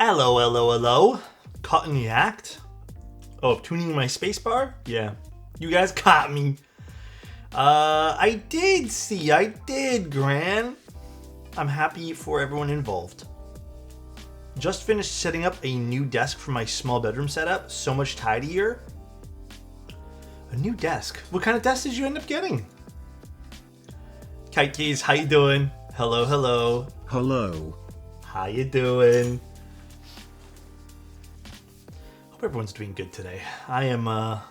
Hello, hello, hello. Caught in the act of tuning my spacebar? Yeah, you guys caught me. I did, Gran. I'm happy for everyone involved. Just finished setting up a new desk for my small bedroom setup. So much tidier. A new desk? What kind of desk did you end up getting? Kite Keys, how you doing? Hello, hello. Hello. How you doing? Hope everyone's doing good today. I ain't gonna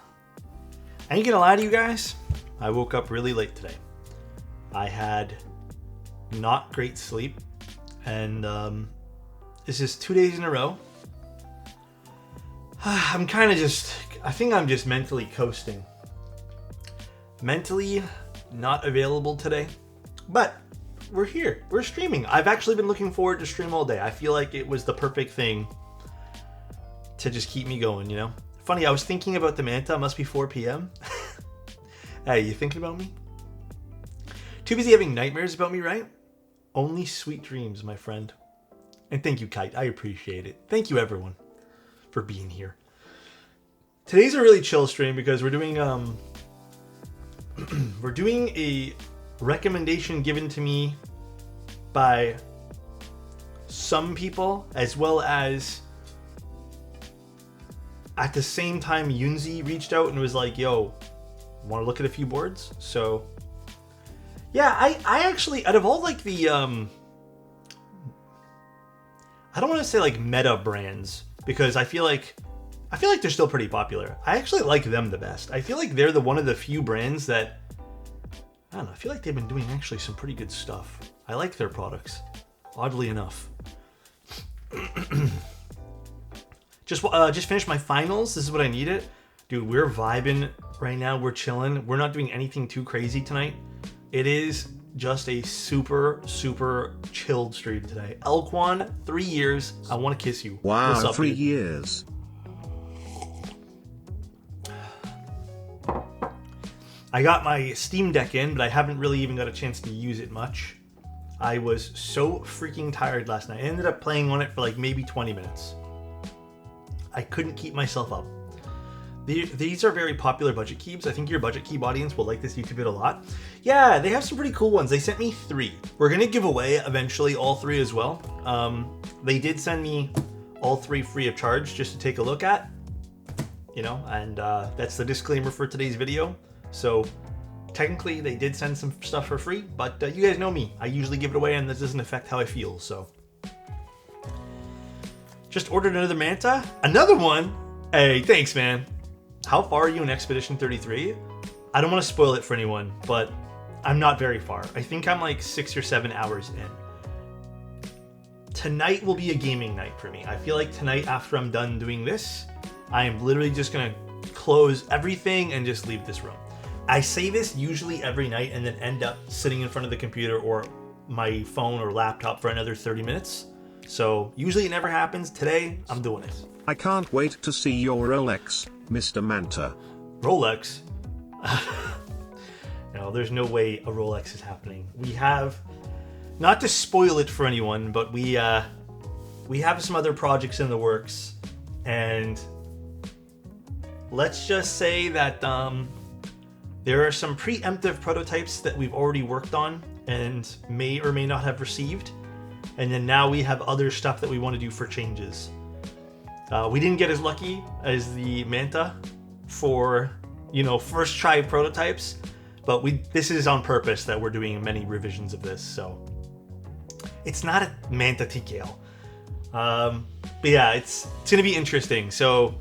lie to you guys. I woke up really late today. I had not great sleep, and this is 2 days in a row. I think I'm just mentally coasting. Mentally not available today, but we're here. We're streaming. I've actually been looking forward to stream all day. I feel like it was the perfect thing to just keep me going, you know? Funny, I was thinking about the Manta. It must be 4 p.m. Hey, you thinking about me? Too busy having nightmares about me, right? Only sweet dreams, my friend. And thank you, Kite. I appreciate it. Thank you, everyone, for being here. Today's a really chill stream because we're doing a recommendation given to me by some people, as well as at the same time Yunzii reached out and was like, yo, want to look at a few boards? So yeah, I actually, out of all like the I don't want to say like meta brands, because I feel like they're still pretty popular. I actually like them the best. I feel like they're one of the few brands that, I don't know, I feel like they've been doing actually some pretty good stuff. I like their products, oddly enough. Just finished my finals. This is what I needed. Dude, we're vibing right now. We're chilling. We're not doing anything too crazy tonight. It is just a super, super chilled stream today. Elquan, 3 years. I want to kiss you. Wow, what's up, 3 dude? years. I got my Steam Deck in, but I haven't really even got a chance to use it much. I was so freaking tired last night. I ended up playing on it for like maybe 20 minutes. I couldn't keep myself up. These are very popular budget keys. I think your budget key audience will like this YouTube vid a lot. Yeah, they have some pretty cool ones. They sent me 3. We're gonna give away eventually all 3 as well. They did send me all 3 free of charge just to take a look at, you know, and that's the disclaimer for today's video. So technically they did send some stuff for free, but you guys know me. I usually give it away and this doesn't affect how I feel, so. Just ordered another Manta. Another one? Hey, thanks, man. How far are you in Expedition 33? I don't want to spoil it for anyone, but I'm not very far. I think I'm like 6 or 7 hours in. Tonight will be a gaming night for me. I feel like tonight, after I'm done doing this, I am literally just going to close everything and just leave this room. I say this usually every night and then end up sitting in front of the computer or my phone or laptop for another 30 minutes. So usually it never happens. Today, I'm doing it. I can't wait to see your Rolex, Mr. Manta. Rolex? No, there's no way a Rolex is happening. We have, not to spoil it for anyone, but we have some other projects in the works, and let's just say that there are some preemptive prototypes that we've already worked on and may or may not have received. And then now we have other stuff that we want to do for changes. We didn't get as lucky as the Manta for, you know, first try prototypes, but this is on purpose that we're doing many revisions of this. So it's not a Manta TKL. But yeah, it's going to be interesting. So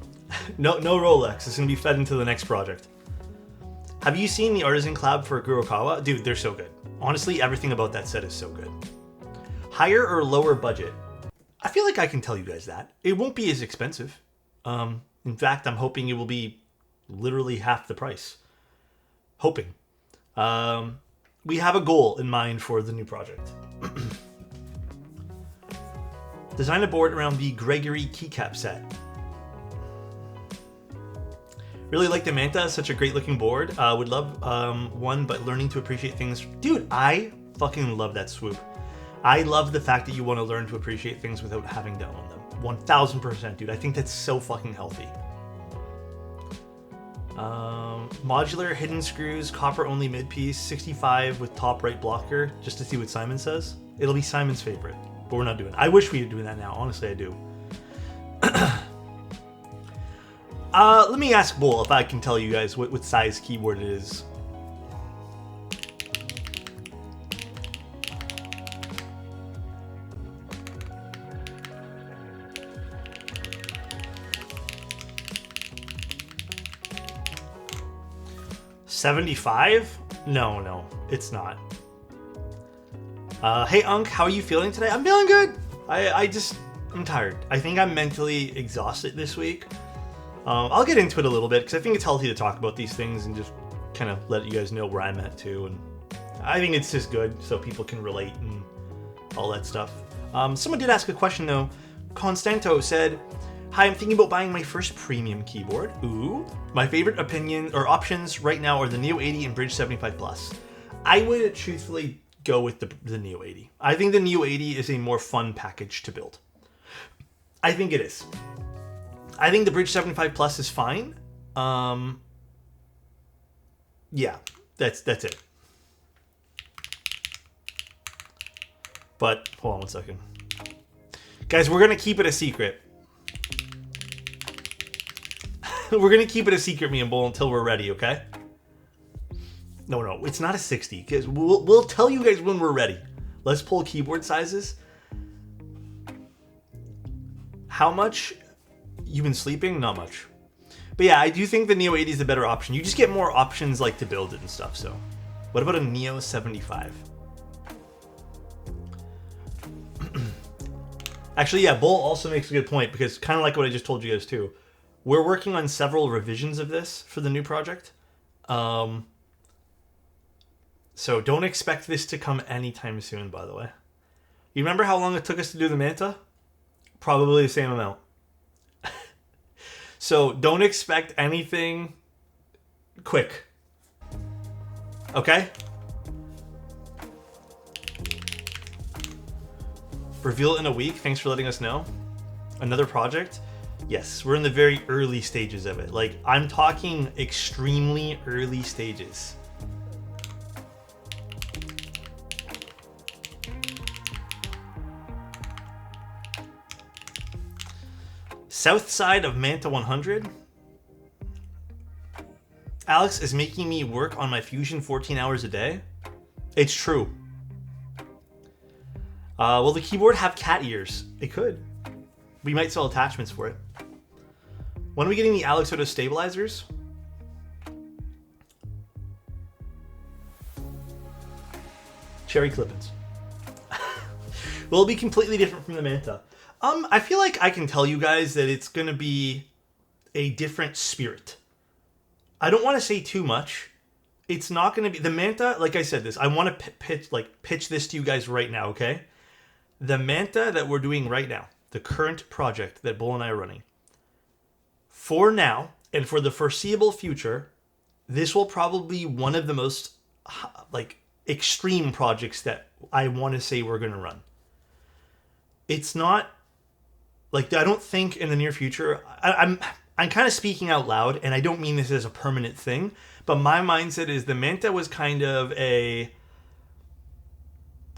no Rolex. It's going to be fed into the next project. Have you seen the Artisan Collab for Kurokawa? Dude, they're so good. Honestly, everything about that set is so good. Higher or lower budget? I feel like I can tell you guys that. It won't be as expensive. In fact, I'm hoping it will be literally half the price. Hoping. We have a goal in mind for the new project. Design a board around the Gregory keycap set. Really like the Manta. Such a great looking board. Would love one, but learning to appreciate things. Dude, I fucking love that swoop. I love the fact that you want to learn to appreciate things without having to own them. 1000%, dude. I think that's so fucking healthy. Modular hidden screws, copper only mid piece, 65 with top right blocker, just to see what Simon says. It'll be Simon's favorite, but we're not doing it. I wish we were doing that now. Honestly, I do. Let me ask Bull if I can tell you guys what size keyboard it is. $75? No, it's not. Hey Unk, how are you feeling today? I'm feeling good. I'm tired. I think I'm mentally exhausted this week. I'll get into it a little bit because I think it's healthy to talk about these things and just kind of let you guys know where I'm at too. And I think it's just good so people can relate and all that stuff. Someone did ask a question though. Constanto said, "Hi, I'm thinking about buying my first premium keyboard. Ooh. My favorite opinion or options right now are the Neo 80 and Bridge 75 Plus. I would truthfully go with the Neo 80. I think the Neo 80 is a more fun package to build. I think it is. I think the Bridge 75 Plus is fine. Yeah, that's it. But hold on one second. Guys, we're going to keep it a secret. We're going to keep it a secret, me and Bull, until we're ready, okay? No, it's not a 60. Because we'll tell you guys when we're ready. Let's pull keyboard sizes. How much? You've been sleeping? Not much. But yeah, I do think the Neo 80 is the better option. You just get more options like to build it and stuff, so. What about a Neo 75? Actually, yeah, Bull also makes a good point because kind of like what I just told you guys too. We're working on several revisions of this for the new project. So don't expect this to come anytime soon, by the way. You remember how long it took us to do the Manta? Probably the same amount. So don't expect anything quick. Okay? Reveal it in a week. Thanks for letting us know. Another project? Yes, we're in the very early stages of it. Like, I'm talking extremely early stages. South side of Manta 100. Alex is making me work on my Fusion 14 hours a day. It's true. Will the keyboard have cat ears? It could. We might sell attachments for it. When are we getting the Alexotos stabilizers? Cherry clippings. Will it be completely different from the Manta? I feel like I can tell you guys that it's going to be a different spirit. I don't want to say too much. It's not going to be... The Manta, like I said this, I want to pitch this to you guys right now, okay? The Manta that we're doing right now, the current project that Bull and I are running, for now, and for the foreseeable future, this will probably be one of the most, extreme projects that I want to say we're going to run. It's not... I don't think in the near future... I'm kind of speaking out loud, and I don't mean this as a permanent thing, but my mindset is the Manta was kind of a...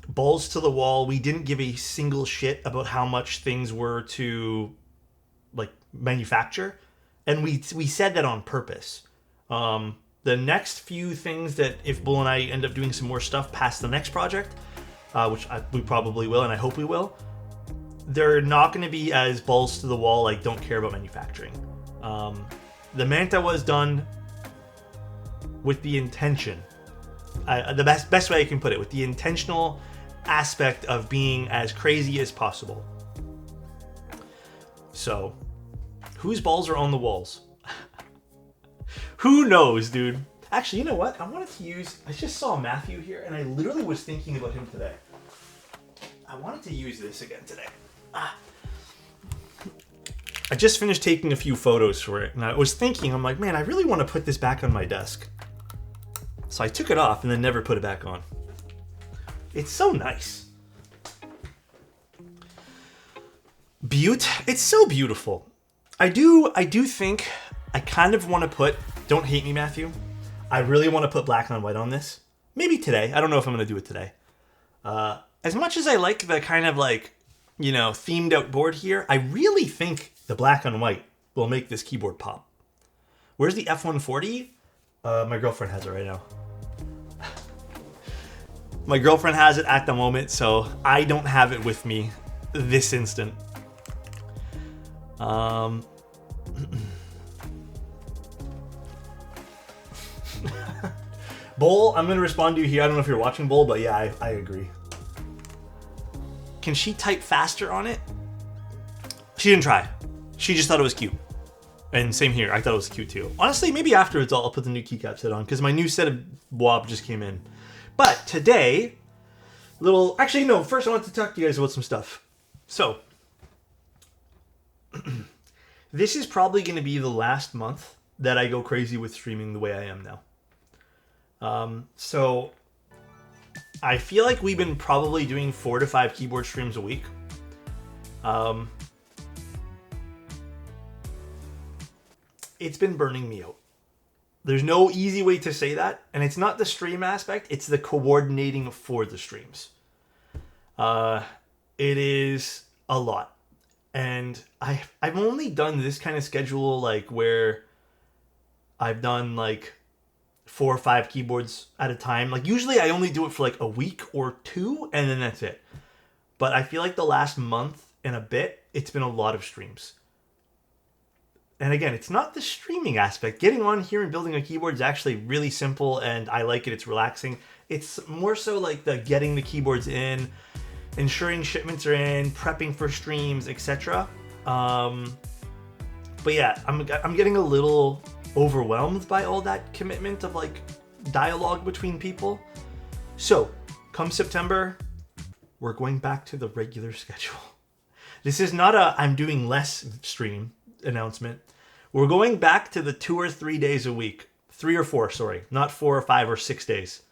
balls to the wall. We didn't give a single shit about how much things were to manufacture, and we said that on purpose. The next few things that if Bull and I end up doing some more stuff past the next project, which we probably will, and I hope we will, they're not going to be as balls to the wall, don't care about manufacturing. The Manta was done with the intention, the best way I can put it, with the intentional aspect of being as crazy as possible. So, whose balls are on the walls? Who knows, dude? Actually, you know what? I just saw Matthew here, and I literally was thinking about him today. I wanted to use this again today. I just finished taking a few photos for it, and I was thinking, I'm like, man, I really want to put this back on my desk. So I took it off and then never put it back on. It's so nice. beaut. It's so beautiful. I do think I kind of want to put, don't hate me, Matthew, I really want to put black on white on this. Maybe today. I don't know if I'm going to do it today. As much as I like the kind of like, you know, themed out board here, I really think the black on white will make this keyboard pop. Where's the F140? My girlfriend has it right now. My girlfriend has it at the moment, so I don't have it with me this instant. Bowl, I'm going to respond to you here. I don't know if you're watching, Bowl, but yeah, I agree. Can she type faster on it? She didn't try. She just thought it was cute. And same here. I thought it was cute too. Honestly, maybe afterwards I'll put the new keycap set on because my new set of WOB just came in. But today, actually, no, first I want to talk to you guys about some stuff. So, this is probably going to be the last month that I go crazy with streaming the way I am now. So I feel like we've been probably doing 4 to 5 keyboard streams a week. It's been burning me out. There's no easy way to say that. And it's not the stream aspect. It's the coordinating for the streams. It is a lot. And I've only done this kind of schedule like where I've done like 4 or 5 keyboards at a time. Like usually I only do it for like a week or 2 and then that's it. But I feel like the last month and a bit, it's been a lot of streams. And again, it's not the streaming aspect. Getting on here and building a keyboard is actually really simple and I like it. It's relaxing. It's more so like the getting the keyboards in, ensuring shipments are in, prepping for streams, etc. But yeah, I'm getting a little overwhelmed by all that commitment of like dialogue between people. So, come September, we're going back to the regular schedule. This is not a I'm doing less stream announcement. We're going back to the 2 or 3 days a week. 3 or 4, sorry. Not 4 or 5 or 6 days.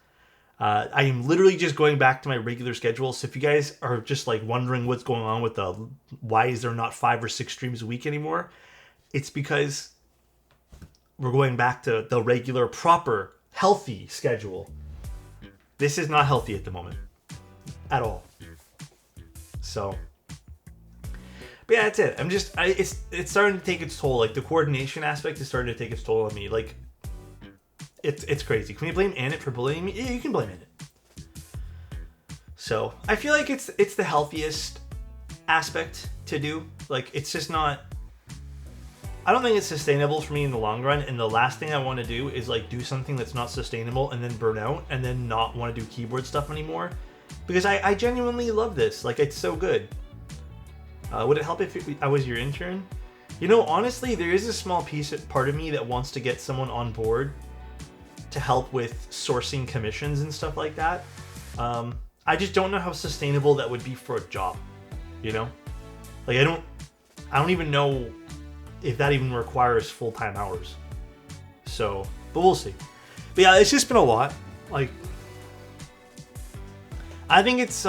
I am literally just going back to my regular schedule. So if you guys are just like wondering what's going on with why is there not 5 or 6 streams a week anymore, it's because we're going back to the regular, proper, healthy schedule. This is not healthy at the moment. At all. So, but yeah, that's it. It's starting to take its toll. Like the coordination aspect is starting to take its toll on me. Like, it's crazy. Can we blame Annette for bullying me? Yeah, you can blame Annette. So, I feel like it's the healthiest aspect to do. Like, it's just not... I don't think it's sustainable for me in the long run, and the last thing I want to do is like do something that's not sustainable and then burn out and then not want to do keyboard stuff anymore. Because I genuinely love this. Like, it's so good. Would it help if I was your intern? You know, honestly, there is a small part of me that wants to get someone on board to help with sourcing commissions and stuff like that. I just don't know how sustainable that would be for a job, you know? Like, I don't even know if that even requires full-time hours. So, but we'll see. But yeah, it's just been a lot. Like, I think it's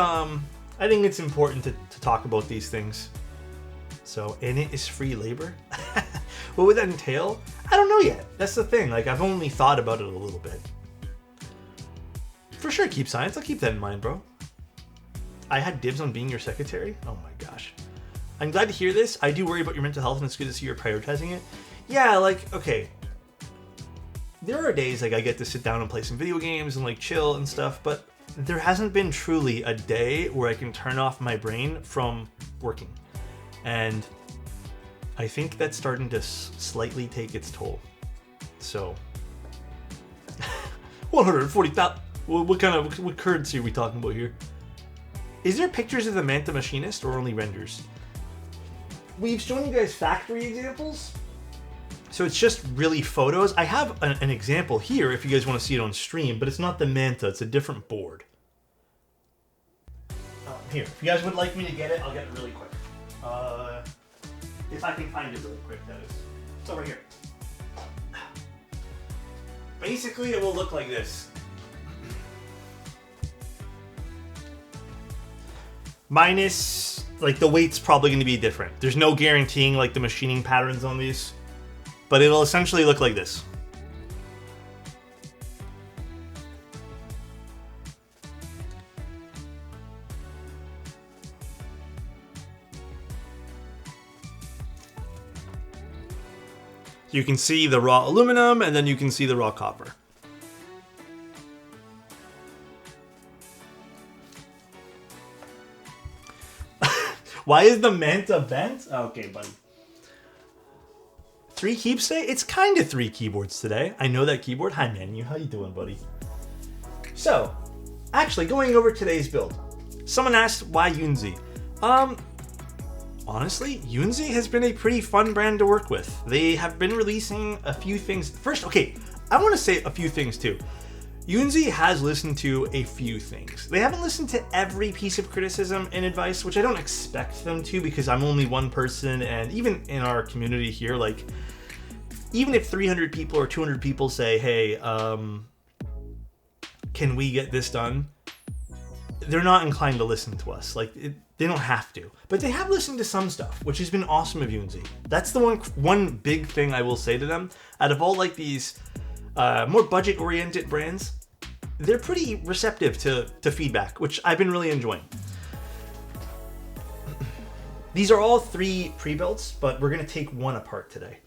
important to talk about these things. So, and it is free labor. What would that entail? I don't know yet. That's the thing. Like, I've only thought about it a little bit. For sure, keep science. I'll keep that in mind, bro. I had dibs on being your secretary? Oh my gosh. I'm glad to hear this. I do worry about your mental health, and it's good to see you're prioritizing it. Yeah, like, okay. There are days, like, I get to sit down and play some video games and, like, chill and stuff, but there hasn't been truly a day where I can turn off my brain from working. And I think that's starting to slightly take its toll. So, 140,000. What currency are we talking about here? Is there pictures of the Manta Machinist or only renders? We've shown you guys factory examples. So it's just really photos. I have an example here if you guys want to see it on stream, but it's not the Manta, it's a different board. Here, if you guys would like me to get it, I'll get it really quick. If I can find it really quick, that is. It's over here. Basically, it will look like this. Minus like the weight's probably going to be different. There's no guaranteeing like the machining patterns on these, but it'll essentially look like this. You can see the raw aluminum, and then you can see the raw copper. Why is the Manta bent? Okay, buddy. 3 keeps today? It's kind of 3 keyboards today. I know that keyboard. Hi, Manu. How you doing, buddy? So, actually, going over today's build. Someone asked, why Yunzii? Honestly, Yunzii has been a pretty fun brand to work with. They have been releasing a few things. First, okay, I want to say a few things too. Yunzii has listened to a few things. They haven't listened to every piece of criticism and advice, which I don't expect them to because I'm only one person, and even in our community here, like, even if 300 people or 200 people say, hey, can we get this done? They're not inclined to listen to us. Like, they don't have to. But they have listened to some stuff, which has been awesome of Yunzii. That's the one big thing I will say to them. Out of all like these more budget-oriented brands, they're pretty receptive to feedback, which I've been really enjoying. These are all 3 pre-builds, but we're going to take one apart today.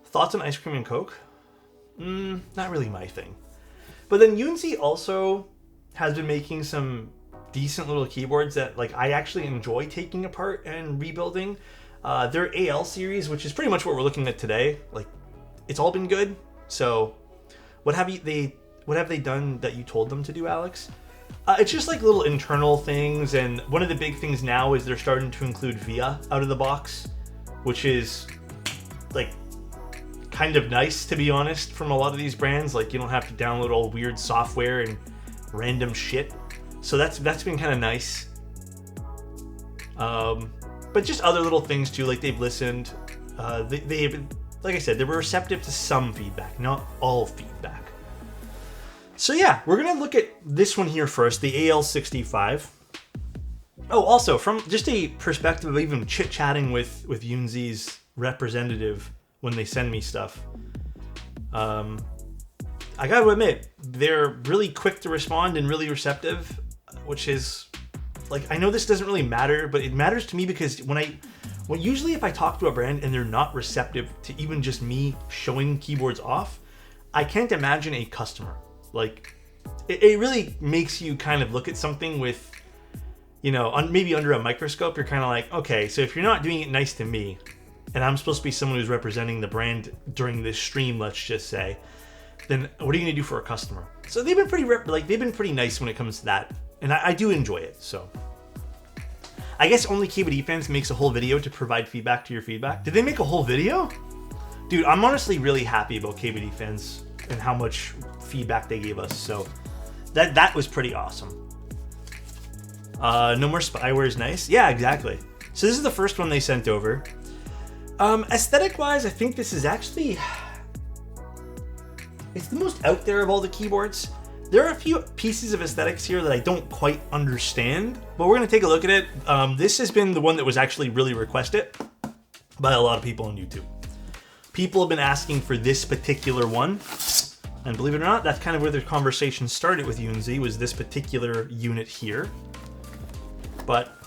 Thoughts on ice cream and Coke? Not really my thing. But then Yunzii also has been making some decent little keyboards that like I actually enjoy taking apart and rebuilding. Their AL series, which is pretty much what we're looking at today, like it's all been good. So what have they done that you told them to do, Alex? It's just like little internal things, and one of the big things now is they're starting to include VIA out of the box, which is like kind of nice, to be honest, from a lot of these brands. Like you don't have to download all weird software and random shit. So that's been kind of nice. But just other little things too, like they've listened. They've, like I said, they were receptive to some feedback, not all feedback. So yeah, we're gonna look at this one here first, the AL65. Oh, also from just a perspective of even chit-chatting with Yunzii's representative when they send me stuff. I gotta admit, they're really quick to respond and really receptive, which is, like, I know this doesn't really matter, but it matters to me because usually if I talk to a brand and they're not receptive to even just me showing keyboards off, I can't imagine a customer. Like, it really makes you kind of look at something with, you know, maybe under a microscope. You're kind of like, okay, so if you're not doing it nice to me, and I'm supposed to be someone who's representing the brand during this stream, let's just say, then what are you gonna do for a customer? So they've been pretty nice when it comes to that, and I do enjoy it. So I guess only KBD fans makes a whole video to provide feedback to your feedback. Did they make a whole video? Dude, I'm honestly really happy about KBD fans and how much feedback they gave us. So that was pretty awesome. No more spyware is nice. Yeah, exactly. So this is the first one they sent over. Aesthetic wise, I think this is actually, it's the most out there of all the keyboards. There are a few pieces of aesthetics here that I don't quite understand, but we're going to take a look at it. This has been the one that was actually really requested by a lot of people on YouTube. People have been asking for this particular one, and believe it or not, that's kind of where the conversation started with Yunzii, was this particular unit here. But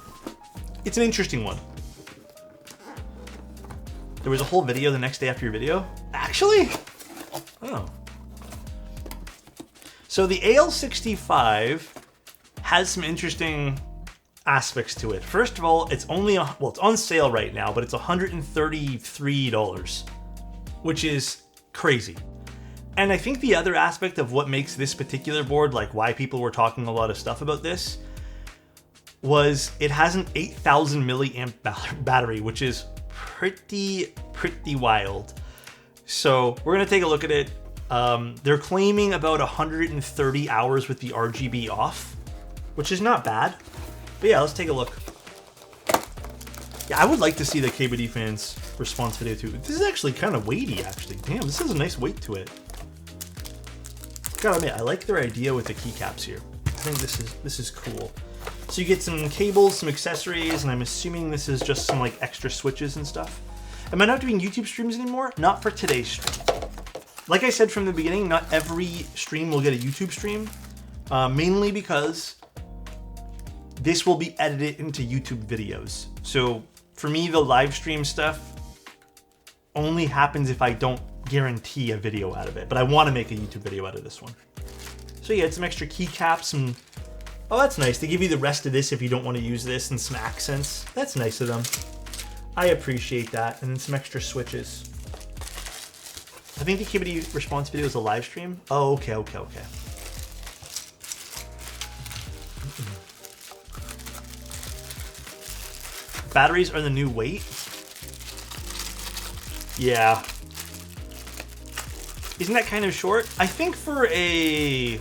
it's an interesting one. There was a whole video the next day after your video? Actually? Oh. So the AL65 has some interesting aspects to it. First of all, it's only, well, it's on sale right now, but it's $133, which is crazy. And I think the other aspect of what makes this particular board, like why people were talking a lot of stuff about this, was it has an 8,000 milliamp battery, which is pretty wild. So we're gonna take a look at it. They're claiming about 130 hours with the RGB off, which is not bad. But yeah, let's take a look. Yeah, I would like to see the KBD fans response video too. This is actually kind of weighty, actually. Damn, this has a nice weight to it. Gotta admit, I like their idea with the keycaps here. think this is cool. So you get some cables, some accessories, and I'm assuming this is just some like extra switches and stuff. Am I not doing YouTube streams anymore? Not for today's stream. Like I said from the beginning, not every stream will get a YouTube stream, mainly because this will be edited into YouTube videos. So for me, the live stream stuff only happens if I don't guarantee a video out of it, but I want to make a YouTube video out of this one. So yeah, some extra keycaps and, oh, that's nice. They give you the rest of this if you don't want to use this, and some accents. That's nice of them. I appreciate that. And then some extra switches. I think the KBD response video is a live stream. Oh, okay. Batteries are the new weight. Yeah. Isn't that kind of short? I think for a,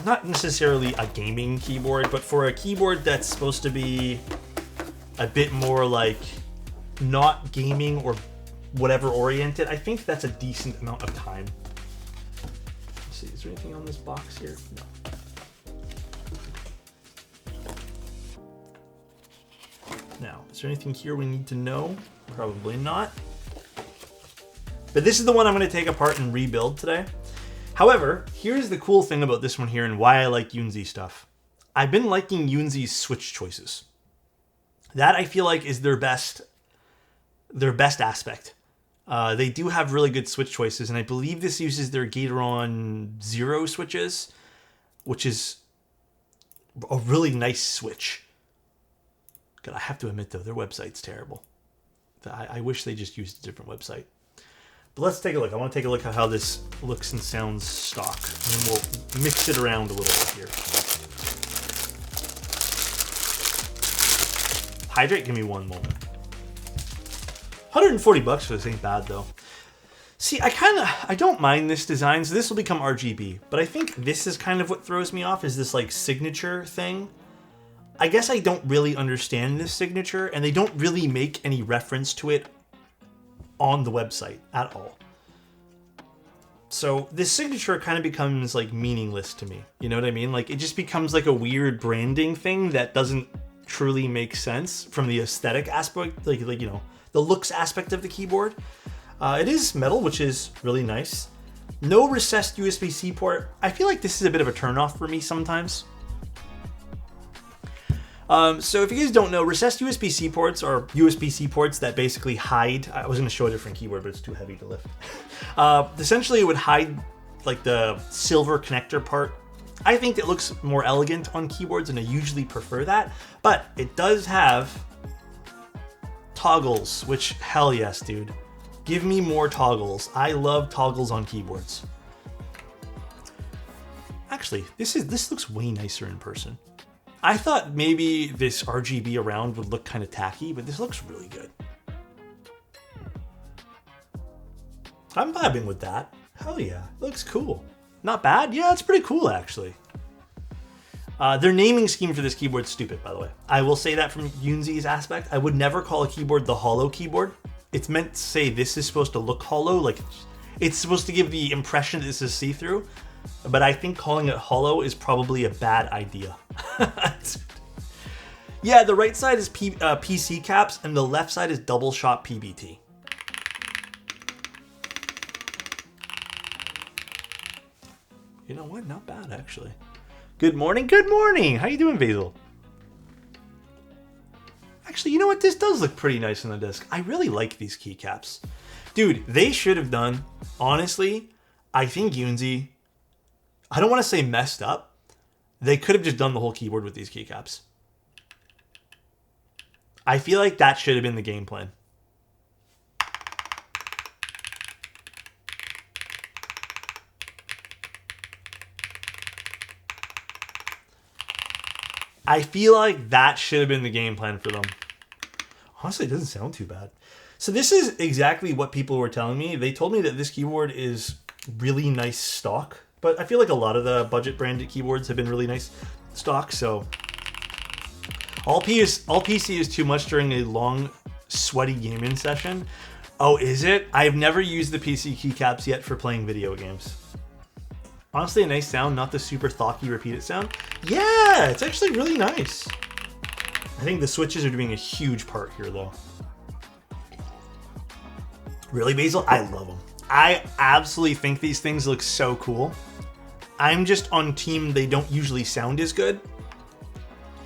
not necessarily a gaming keyboard, but for a keyboard that's supposed to be a bit more like not gaming or whatever oriented, I think that's a decent amount of time. Let's see, is there anything on this box here? No. Now, is there anything here we need to know? Probably not. But this is the one I'm going to take apart and rebuild today. However, here's the cool thing about this one here and why I like Yunzii stuff. I've been liking Yunzii's switch choices. That I feel like is their best aspect. They do have really good switch choices, and I believe this uses their Gateron 0 switches, which is a really nice switch. God, I have to admit though, their website's terrible. I wish they just used a different website. But let's take a look. I want to take a look at how this looks and sounds stock. And then we'll mix it around a little bit here. Hydrate, give me one moment. 140 bucks for this ain't bad though. See, I don't mind this design, so this will become RGB. But I think this is kind of what throws me off, is this like signature thing. I guess I don't really understand this signature, and they don't really make any reference to it on the website at all. So this signature kind of becomes like meaningless to me. You know what I mean? Like it just becomes like a weird branding thing that doesn't truly make sense from the aesthetic aspect, like you know, the looks aspect of the keyboard. It is metal, which is really nice. No recessed USB-C port. I feel like this is a bit of a turnoff for me sometimes. So if you guys don't know, recessed USB-C ports are USB-C ports that basically hide, I was going to show a different keyboard, but it's too heavy to lift. Essentially it would hide like the silver connector part. I think it looks more elegant on keyboards, and I usually prefer that, but it does have toggles, which hell yes, dude. Give me more toggles. I love toggles on keyboards. Actually, this looks way nicer in person. I thought maybe this RGB around would look kind of tacky, but this looks really good. I'm vibing with that. Hell yeah, it looks cool. Not bad. Yeah, it's pretty cool actually. Their naming scheme for this keyboard's stupid, by the way. I will say that from Yunzii's aspect. I would never call a keyboard the hollow keyboard. It's meant to say this is supposed to look hollow, like it's supposed to give the impression that this is see-through. But I think calling it hollow is probably a bad idea. Yeah, the right side is PC caps and the left side is double shot PBT. You know what? Not bad, actually. Good morning. Good morning. How you doing, Basil? Actually, you know what? This does look pretty nice on the disc. I really like these keycaps. Dude, they should have done, honestly, I think Yunzii, I don't want to say messed up. They could have just done the whole keyboard with these keycaps. I feel like that should have been the game plan. I feel like that should have been the game plan for them. Honestly, it doesn't sound too bad. So this is exactly what people were telling me. They told me that this keyboard is really nice stock, but I feel like a lot of the budget branded keyboards have been really nice stock. So all PC is too much during a long, sweaty gaming session. Oh, is it? I've never used the PC keycaps yet for playing video games. Honestly, a nice sound, not the super thocky repeated sound. Yeah, it's actually really nice. I think the switches are doing a huge part here, though. Really, Basil? I love them. I absolutely think these things look so cool. I'm just on team they don't usually sound as good,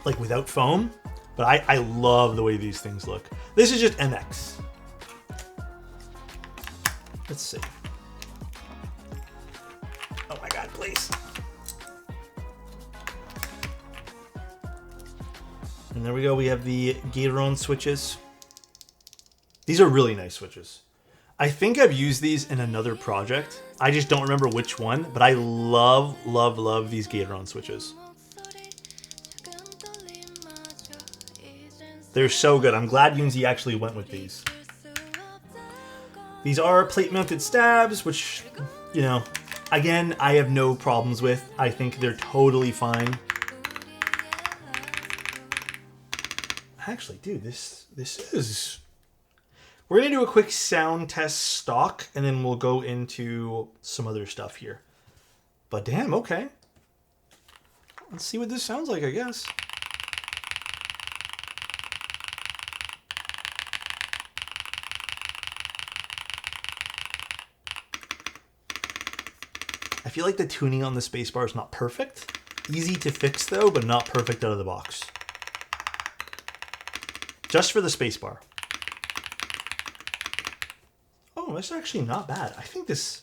like without foam, but I love the way these things look. This is just MX. Let's see. Oh my god, please. And there we go, we have the Gateron switches. These are really nice switches. I think I've used these in another project. I just don't remember which one, but I love, love, love these Gateron switches. They're so good. I'm glad Yunzii actually went with these. These are plate-mounted stabs, which, you know, again, I have no problems with. I think they're totally fine. Actually, dude, this is... We're going to do a quick sound test stock, and then we'll go into some other stuff here. But damn, okay. Let's see what this sounds like, I guess. I feel like the tuning on the spacebar is not perfect. Easy to fix, though, but not perfect out of the box. Just for the spacebar. Oh, that's actually not bad. I think this...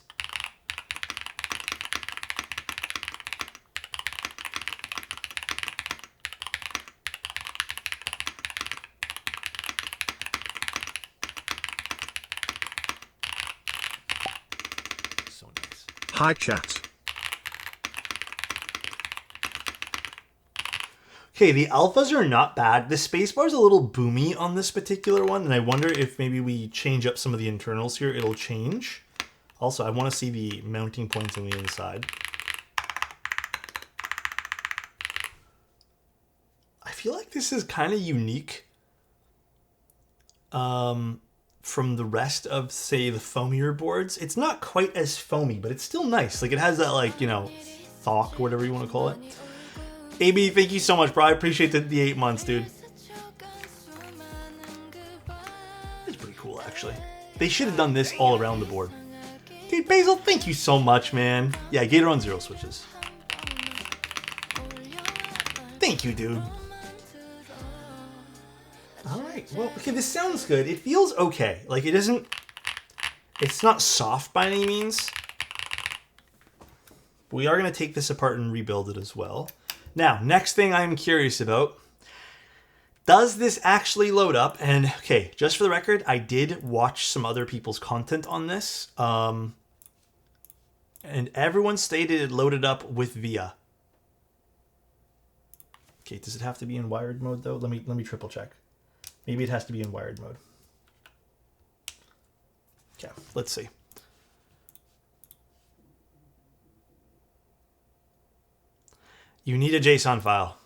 So nice. Hi chat. Okay, the alphas are not bad. The spacebar is a little boomy on this particular one, and I wonder if maybe we change up some of the internals here, it'll change. Also, I want to see the mounting points on the inside. I feel like this is kind of unique from the rest of, say, the foamier boards. It's not quite as foamy, but it's still nice. Like, it has that, like, you know, thock, whatever you want to call it. AB, thank you so much, bro. I appreciate the 8 months, dude. That's pretty cool, actually. They should have done this all around the board. Dude, Basil, thank you so much, man. Yeah, Gateron 0 switches. Thank you, dude. Alright, well, okay, this sounds good. It feels okay. Like, it isn't... It's not soft by any means. We are going to take this apart and rebuild it as well. Now, next thing I'm curious about, does this actually load up? And, okay, just for the record, I did watch some other people's content on this. And everyone stated it loaded up with VIA. Okay, does it have to be in wired mode, though? Let me triple check. Maybe it has to be in wired mode. Okay, let's see. You need a JSON file.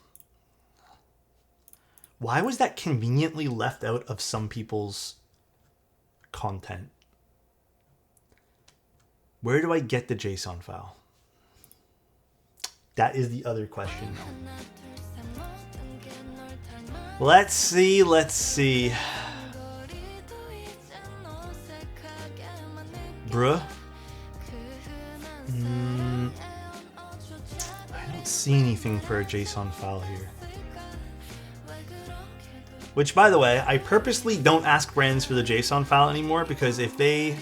Why was that conveniently left out of some people's content? Where do I get the JSON file? That is the other question. Let's see, let's see. Bruh. I don't see anything for a JSON file here. Which, by the way, I purposely don't ask brands for the JSON file anymore, because if they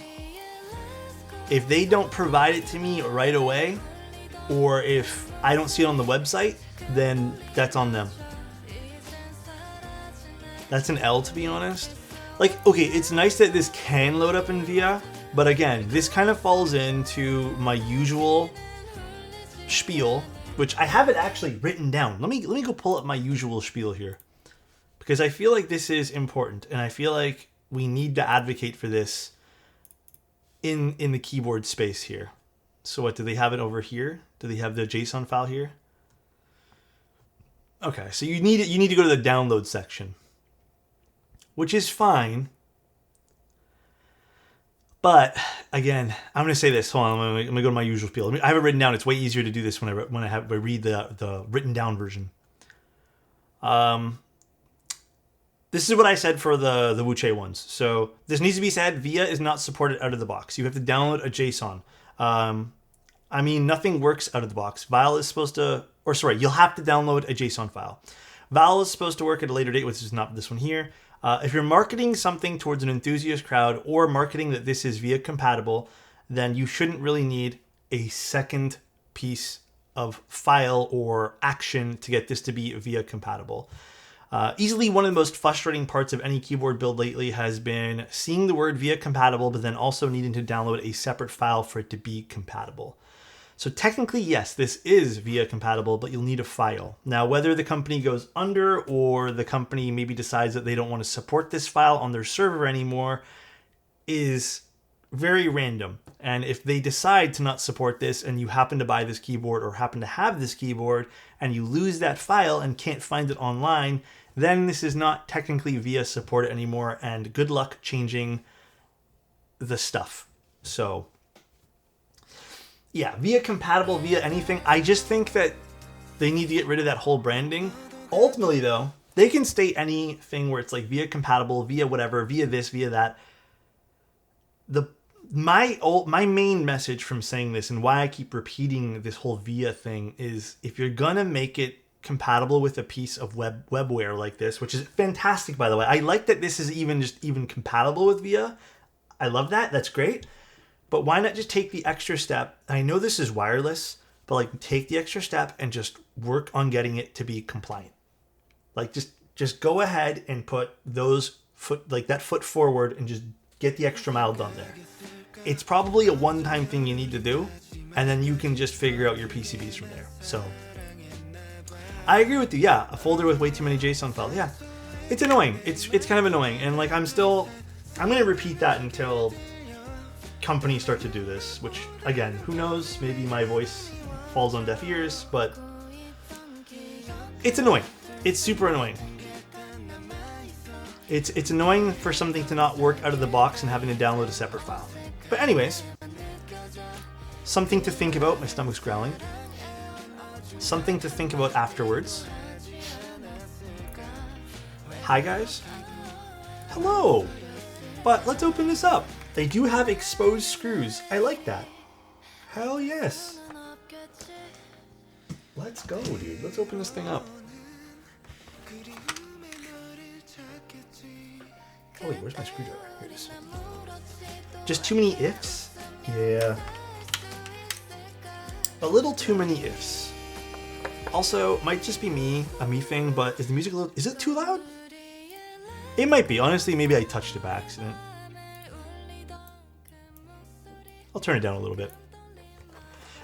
don't provide it to me right away, or if I don't see it on the website, then that's on them. That's an L, to be honest. Like, okay, it's nice that this can load up in VIA, but again, this kind of falls into my usual spiel, which I have it actually written down. Let me go pull up my usual spiel here, because I feel like this is important, and I feel like we need to advocate for this in the keyboard space here. So what, do they have it over here? Do they have the JSON file here? Okay, so you need to go to the download section, which is fine. But again, I'm going to say this. Hold on, I'm going to go to my usual spiel. I have it written down. It's way easier to do this when I read the written down version. This is what I said for the Wuche ones. So this needs to be said. VIA is not supported out of the box. You have to download a JSON. I mean, nothing works out of the box. Vile is supposed to, or sorry, you'll have to download a JSON file. Vile is supposed to work at a later date, which is not this one here. If you're marketing something towards an enthusiast crowd or marketing that this is VIA compatible, then you shouldn't really need a second piece of file or action to get this to be VIA compatible. Easily one of the most frustrating parts of any keyboard build lately has been seeing the word VIA compatible, but then also needing to download a separate file for it to be compatible. So technically, yes, this is VIA compatible, but you'll need a file. Now, whether the company goes under or the company maybe decides that they don't want to support this file on their server anymore is very random. And if they decide to not support this and you happen to buy this keyboard or happen to have this keyboard and you lose that file and can't find it online, then this is not technically VIA supported anymore, and good luck changing the stuff. So yeah, VIA compatible, VIA anything. I just think that they need to get rid of that whole branding. Ultimately, though, they can state anything where it's like VIA compatible, VIA whatever, VIA this, VIA that. My main message from saying this and why I keep repeating this whole VIA thing is if you're gonna make it compatible with a piece of webware like this, which is fantastic, by the way. I like that this is even compatible with VIA. I love that. That's great. But why not just take the extra step? I know this is wireless, but like take the extra step and just work on getting it to be compliant. Like just go ahead and put that foot forward and just get the extra mile done there. It's probably a one-time thing you need to do, and then you can just figure out your PCBs from there. So I agree with you. Yeah, a folder with way too many JSON files. Yeah, it's annoying. It's kind of annoying, and like I'm going to repeat that until companies start to do this, which again, who knows, maybe my voice falls on deaf ears, but it's annoying. It's super annoying. It's annoying for something to not work out of the box and having to download a separate file. But anyways, something to think about. My stomach's growling. Something to think about afterwards. Hi guys. Hello. But let's open this up. They do have exposed screws. I like that. Hell yes. Let's go, dude. Let's open this thing up. Oh wait, where's my screwdriver? Here it is. Just too many ifs? Yeah. A little too many ifs. Also, might just be a me thing, but is the music is it too loud? It might be. Honestly, maybe I touched it by accident. I'll turn it down a little bit.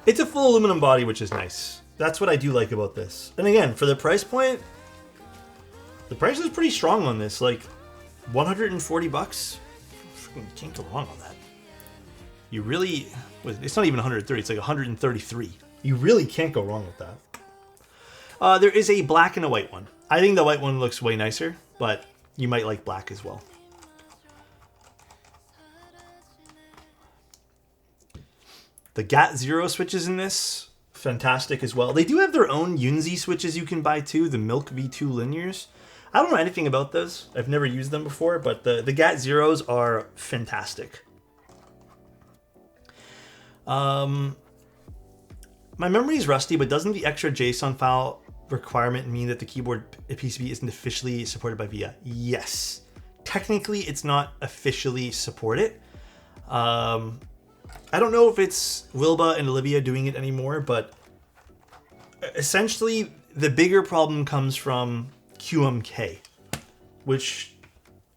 It's a full aluminum body, which is nice. That's what I do like about this. And again, for the price point, the price is pretty strong on this. Like, 140 bucks? You can't go wrong on that. You really... It's not even 130, it's like 133. You really can't go wrong with that. There is a black and a white one. I think the white one looks way nicer, but you might like black as well. The GAT0 switches in this, fantastic as well. They do have their own Yunzii switches you can buy too, the Milk V2 linears. I don't know anything about those. I've never used them before, but the GAT0s are fantastic. My memory is rusty, but doesn't the extra JSON file requirement mean that the keyboard PCB isn't officially supported by VIA? Yes. Technically, it's not officially supported. I don't know if it's Wilba and Olivia doing it anymore, but essentially the bigger problem comes from QMK, which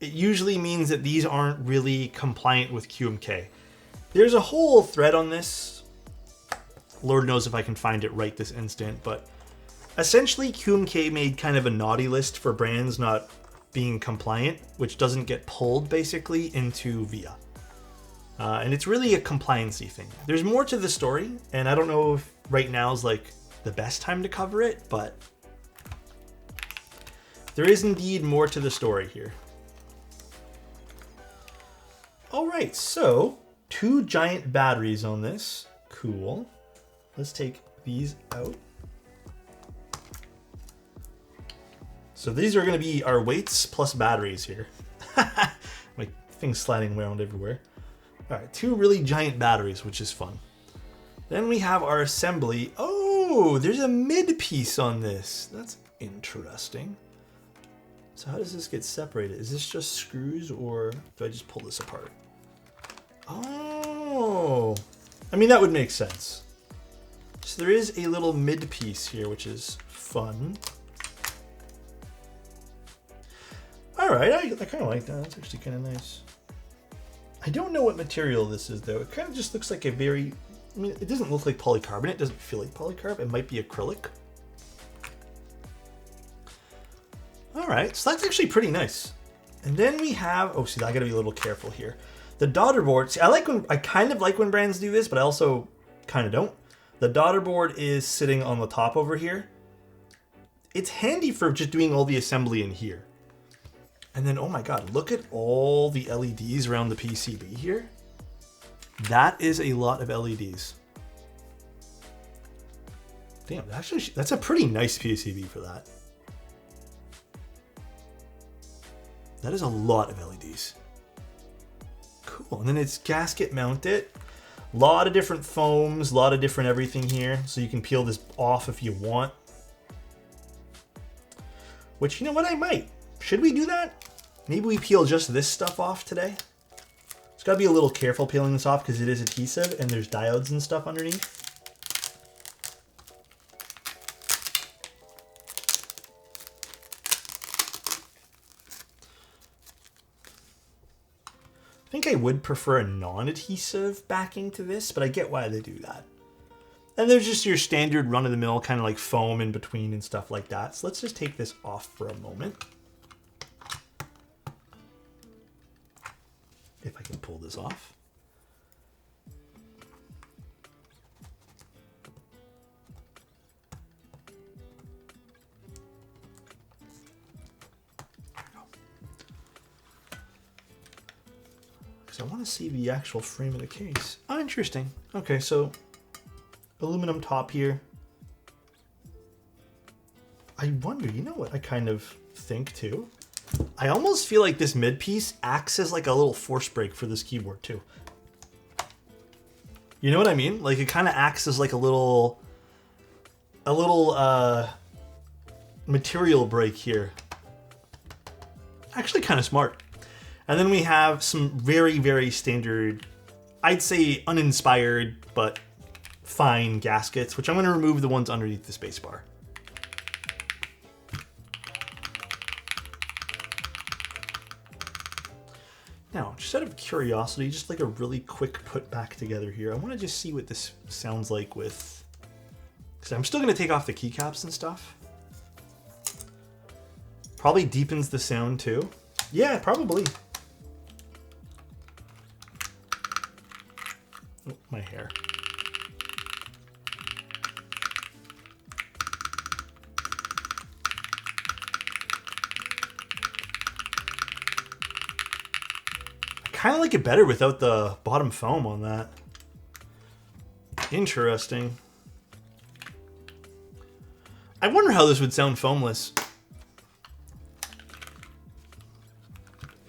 it usually means that these aren't really compliant with QMK. There's a whole thread on this. Lord knows if I can find it right this instant, but essentially QMK made kind of a naughty list for brands not being compliant, which doesn't get pulled basically into VIA. And it's really a compliancy thing. There's more to the story, and I don't know if right now is like the best time to cover it, but there is indeed more to the story here. All right, so 2 giant batteries on this. Cool. Let's take these out. So these are going to be our weights plus batteries here. My thing's sliding around everywhere. All right, 2 really giant batteries, which is fun. Then we have our assembly. Oh, there's a mid piece on this. That's interesting. So how does this get separated? Is this just screws or do I just pull this apart? Oh, I mean, that would make sense. So there is a little mid piece here, which is fun. All right, I kind of like that. That's actually kind of nice. I don't know what material this is, though. It kind of just looks like a very... I mean, it doesn't look like polycarbonate. It doesn't feel like polycarb. It might be acrylic. All right, so that's actually pretty nice. And then we have... Oh, see, I got to be a little careful here. The daughter board... See, I kind of like when brands do this, but I also kind of don't. The daughter board is sitting on the top over here. It's handy for just doing all the assembly in here. And then, oh my God, look at all the LEDs around the PCB here. That is a lot of LEDs. Damn, actually, that's a pretty nice PCB for that. That is a lot of LEDs. Cool, and then it's gasket mounted. A lot of different foams, a lot of different everything here. So you can peel this off if you want. Which, you know what, I might. Should we do that? Maybe we peel just this stuff off today. Just gotta be a little careful peeling this off because it is adhesive and there's diodes and stuff underneath. I think I would prefer a non-adhesive backing to this, but I get why they do that. And there's just your standard run-of-the-mill kind of like foam in between and stuff like that. So let's just take this off for a moment. If I can pull this off. Because I want to see the actual frame of the case. Oh, interesting. Okay, so aluminum top here. I wonder, you know what I kind of think too? I almost feel like this mid piece acts as like a little force brake for this keyboard too. You know what I mean? Like it kind of acts as like a little material brake here. Actually kind of smart. And then we have some very, very standard, I'd say uninspired, but fine gaskets, which I'm going to remove the ones underneath the spacebar. Now, just out of curiosity, just like a really quick put back together here, I want to just see what this sounds like with, because I'm still going to take off the keycaps and stuff. Probably deepens the sound too. Yeah, probably. Oh, my hair. Kind of like it better without the bottom foam on that. Interesting. I wonder how this would sound foamless.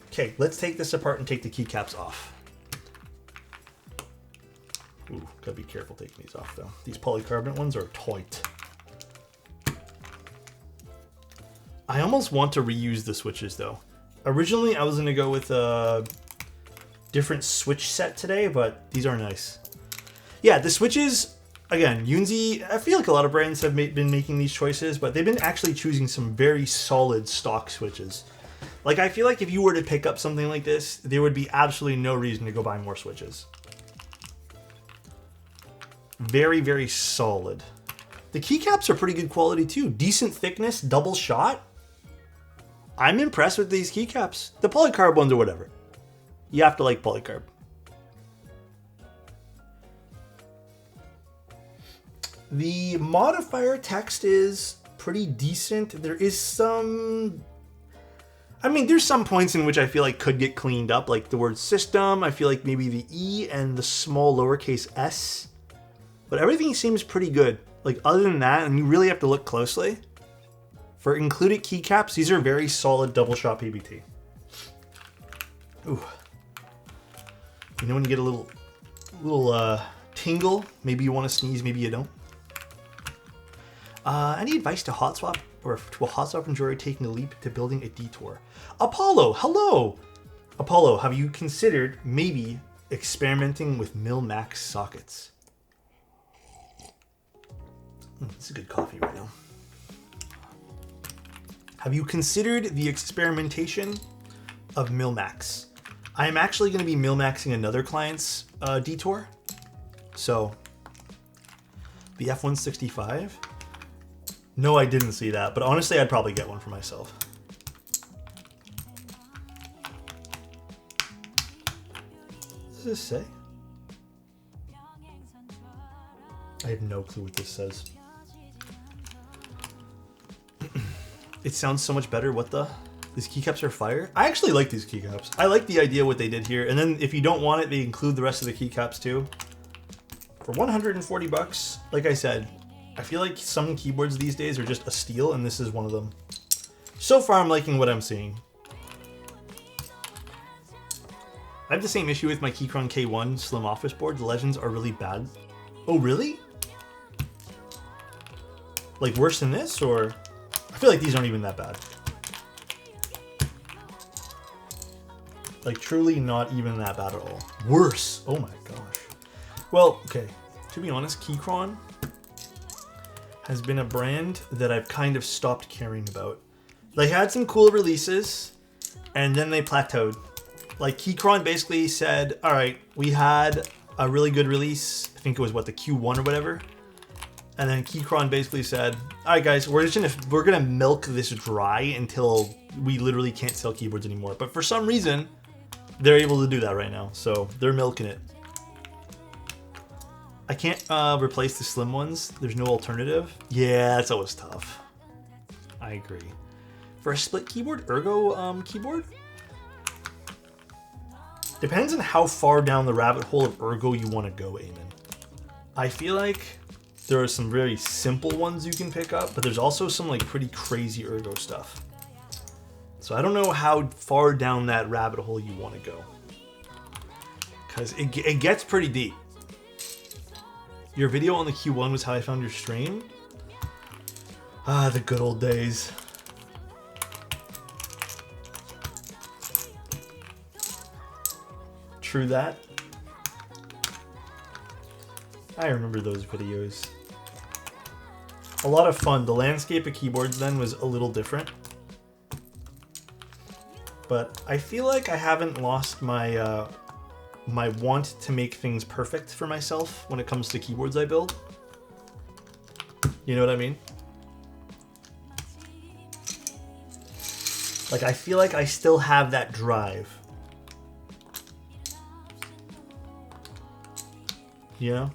Okay, let's take this apart and take the keycaps off. Ooh, gotta be careful taking these off though. These polycarbonate ones are tight. I almost want to reuse the switches though. Originally, I was gonna go with a different switch set today, but these are nice. Yeah, the switches, again, Yunzii, I feel like a lot of brands have been making these choices, but they've been actually choosing some very solid stock switches. Like, I feel like if you were to pick up something like this, there would be absolutely no reason to go buy more switches. Very, very solid. The keycaps are pretty good quality too. Decent thickness, double shot. I'm impressed with these keycaps. The polycarb ones or whatever. You have to like polycarb. The modifier text is pretty decent. There is some... I mean, there's some points in which I feel like could get cleaned up, like the word system. I feel like maybe the E and the small lowercase s. But everything seems pretty good. Like, other than that, and you really have to look closely. For included keycaps, these are very solid double shot PBT. Ooh. You know when you get a little tingle? Maybe you want to sneeze, maybe you don't. Any advice to hot swap or to a hot swap enjoyer taking a leap to building a detour? Apollo, hello! Apollo, have you considered maybe experimenting with mil-max sockets? This is a good coffee right now. Have you considered the experimentation of mil-max? I am actually going to be mil-maxing another client's detour. So, the F165. No, I didn't see that, but honestly, I'd probably get one for myself. What does this say? I have no clue what this says. It sounds so much better. What the? These keycaps are fire. I actually like these keycaps. I like the idea what they did here. And then if you don't want it, they include the rest of the keycaps too. For 140 bucks, like I said, I feel like some keyboards these days are just a steal, and this is one of them. So far, I'm liking what I'm seeing. I have the same issue with my Keychron K1 Slim Office board. The legends are really bad. Oh, really? Like worse than this, or? I feel like these aren't even that bad. Like truly not even that bad at all. Worse. Oh my gosh. Well, okay. To be honest, Keychron has been a brand that I've kind of stopped caring about. They had some cool releases, and then they plateaued. Like Keychron basically said, all right, we had a really good release. I think it was what, the Q1 or whatever. And then Keychron basically said, all right, guys, we're gonna milk this dry until we literally can't sell keyboards anymore. But for some reason, they're able to do that right now. So they're milking it. I can't replace the slim ones. There's no alternative. Yeah, that's always tough. I agree. For a split keyboard, Ergo keyboard? Depends on how far down the rabbit hole of Ergo you want to go, Eamon. I feel like there are some very simple ones you can pick up, but there's also some like pretty crazy Ergo stuff. So I don't know how far down that rabbit hole you want to go. Because it gets pretty deep. Your video on the Q1 was how I found your stream? Ah, the good old days. True that. I remember those videos. A lot of fun. The landscape of keyboards then was a little different. But I feel like I haven't lost my my want to make things perfect for myself when it comes to keyboards I build. You know what I mean? Like, I feel like I still have that drive. You know?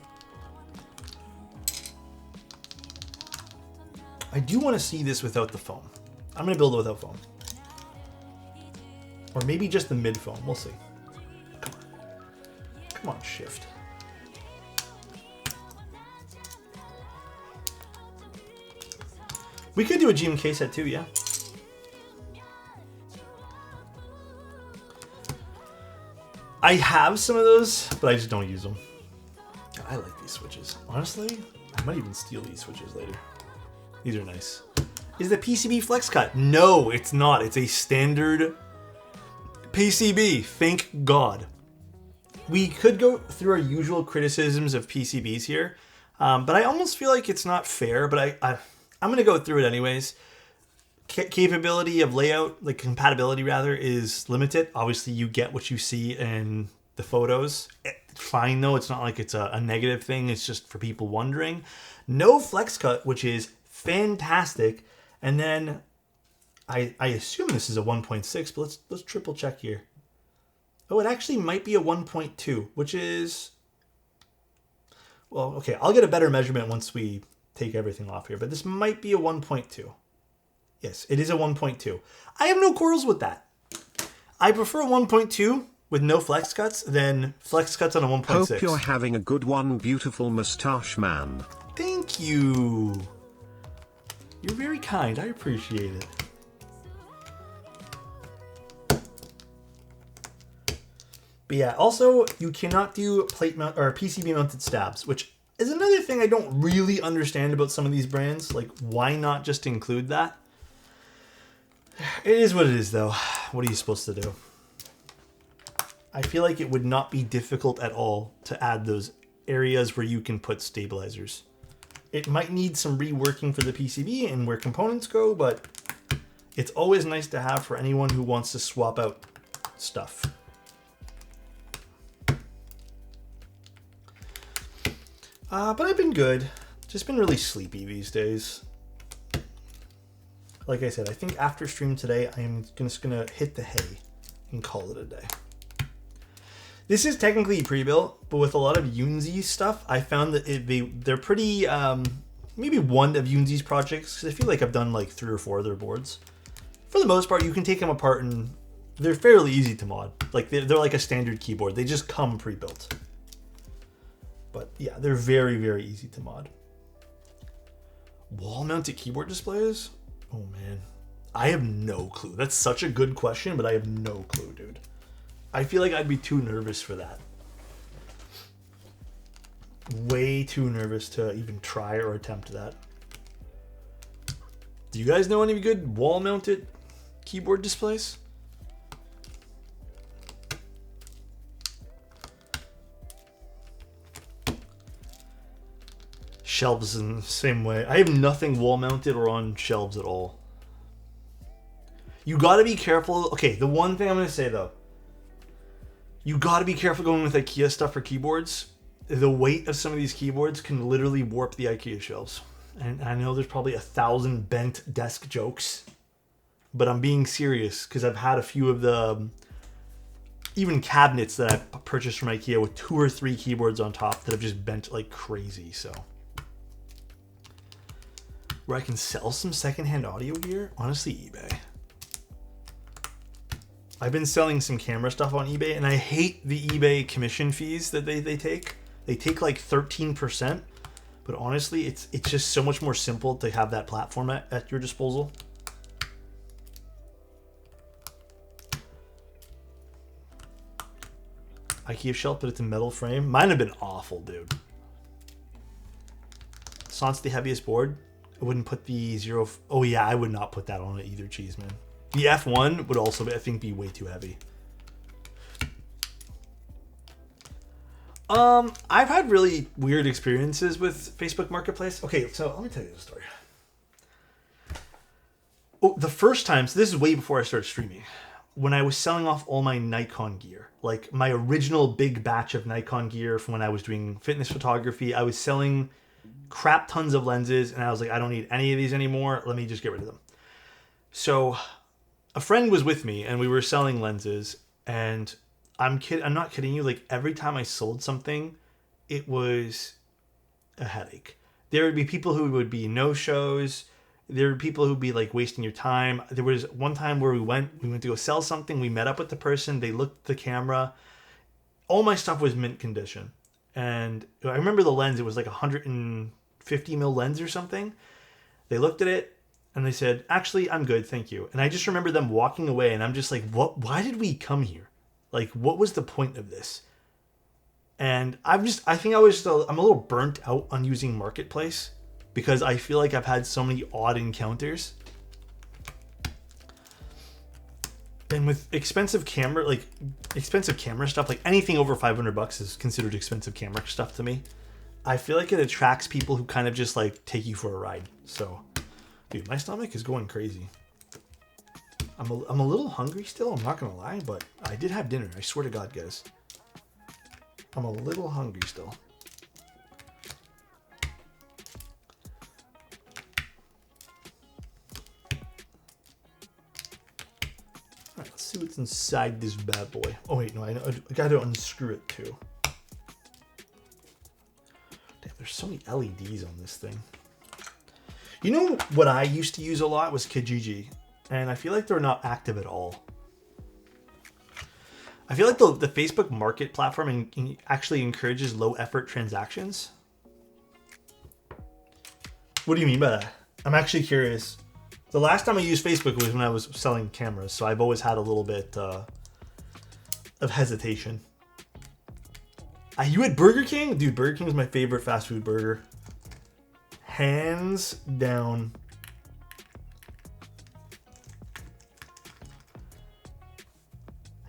I do want to see this without the foam. I'm going to build it without foam. Or maybe just the mid foam. We'll see. Come on. Come on, shift. We could do a GMK set too, yeah. I have some of those, but I just don't use them. I like these switches. Honestly, I might even steal these switches later. These are nice. Is the PCB flex cut? No, it's not. It's a standard PCB. Thank God. We could go through our usual criticisms of PCBs here, but I almost feel like it's not fair, but I'm going to go through it anyways. Capability of layout, like compatibility rather, is limited. Obviously, you get what you see in the photos. Fine though, it's not like it's a negative thing. It's just for people wondering. No flex cut, which is fantastic. And then I assume this is a 1.6, but let's triple check here. Oh, it actually might be a 1.2, which is, well, okay, I'll get a better measurement once we take everything off here, but this might be a 1.2. Yes, it is a 1.2. I have no quarrels with that. I prefer 1.2 with no flex cuts than flex cuts on a 1.6. Hope you're having a good one, beautiful mustache man. Thank you. You're very kind. I appreciate it. But yeah, also you cannot do plate mount or PCB mounted stabs, which is another thing I don't really understand about some of these brands. Like, why not just include that? It is what it is, though. What are you supposed to do? I feel like it would not be difficult at all to add those areas where you can put stabilizers. It might need some reworking for the PCB and where components go, but it's always nice to have for anyone who wants to swap out stuff. But I've been good. Just been really sleepy these days. Like I said, I think after stream today, I am just gonna hit the hay and call it a day. This is technically pre-built, but with a lot of Yunzii stuff, I found that they're pretty, maybe one of Yunzii's projects, because I feel like I've done like 3 or 4 of their boards. For the most part, you can take them apart and they're fairly easy to mod. Like they're like a standard keyboard. They just come pre-built. But yeah, they're very, very easy to mod. Wall-mounted keyboard displays? Oh man, I have no clue. That's such a good question, but I have no clue, dude. I feel like I'd be too nervous for that. Way too nervous to even try or attempt that. Do you guys know any good wall-mounted keyboard displays? Shelves in the same way. I have nothing wall-mounted or on shelves at all. You gotta be careful. Okay, the one thing I'm gonna say though, you gotta be careful going with IKEA stuff for keyboards. The weight of some of these keyboards can literally warp the IKEA shelves. And I know there's probably 1,000 bent desk jokes, but I'm being serious because I've had a few of the even cabinets that I've purchased from IKEA with 2 or 3 keyboards on top that have just bent like crazy. So where I can sell some secondhand audio gear, honestly, eBay. I've been selling some camera stuff on eBay, and I hate the eBay commission fees that they take. They take like 13%, but honestly, it's just so much more simple to have that platform at your disposal. IKEA shelf, but it's a metal frame. Mine have been awful, dude. Sans the heaviest board. I wouldn't put the zero. Oh yeah, I would not put that on it either, Cheeseman. The F1 would also, I think, be way too heavy. I've had really weird experiences with Facebook Marketplace. Okay, so let me tell you the story. Oh, the first time, so this is way before I started streaming, when I was selling off all my Nikon gear, like my original big batch of Nikon gear from when I was doing fitness photography, I was selling crap tons of lenses, and I was like, I don't need any of these anymore. Let me just get rid of them. So a friend was with me, and we were selling lenses, and I'm not kidding you. Like every time I sold something, it was a headache. There would be people who would be no-shows. There were people who'd be like wasting your time. There was one time where we went to go sell something. We met up with the person. They looked at the camera. All my stuff was mint condition. And I remember the lens. It was like 150 mil lens or something. They looked at it and they said, actually, I'm good. Thank you. And I just remember them walking away, and I'm just like, what? Why did we come here? Like, what was the point of this? And I'm a little burnt out on using Marketplace because I feel like I've had so many odd encounters. And with expensive camera stuff, like anything over $500 is considered expensive camera stuff to me. I feel like it attracts people who kind of just like take you for a ride. So, dude, my stomach is going crazy. I'm a little hungry still, I'm not gonna lie, but I did have dinner. I swear to God, guys. I'm a little hungry still. Alright, let's see what's inside this bad boy. Oh wait, no, I gotta unscrew it too. Damn, there's so many LEDs on this thing. You know what I used to use a lot was Kijiji, and I feel like they're not active at all. I feel like the Facebook Market platform actually encourages low-effort transactions. What do you mean by that? I'm actually curious. The last time I used Facebook was when I was selling cameras, so I've always had a little bit of hesitation. You had Burger King? Dude, Burger King is my favorite fast food burger. Hands down.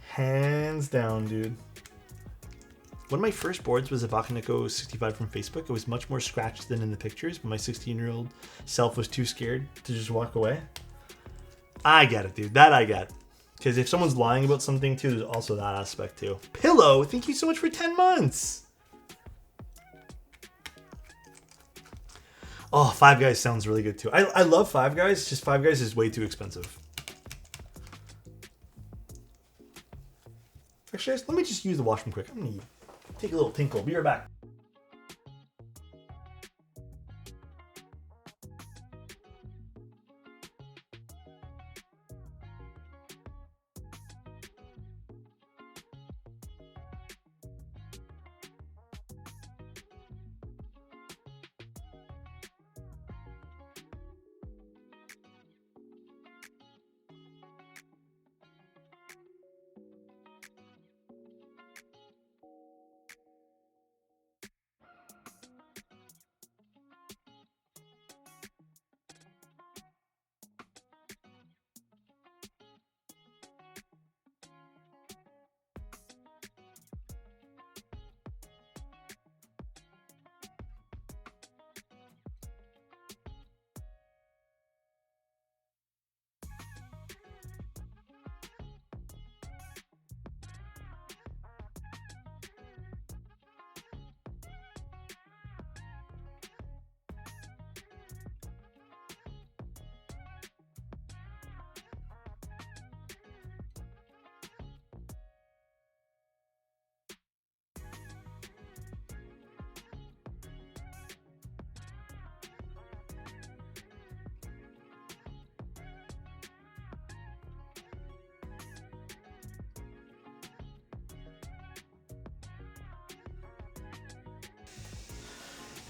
Hands down, dude. One of my first boards was a Bakaneko 65 from Facebook. It was much more scratched than in the pictures, but my 16-year-old self was too scared to just walk away. I get it, dude. That I get. Because if someone's lying about something, too, there's also that aspect, too. Pillow, thank you so much for 10 months. Oh, Five Guys sounds really good, too. I love Five Guys. Just Five Guys is way too expensive. Actually, let me just use the washroom quick. I'm going to take a little tinkle. Be right back.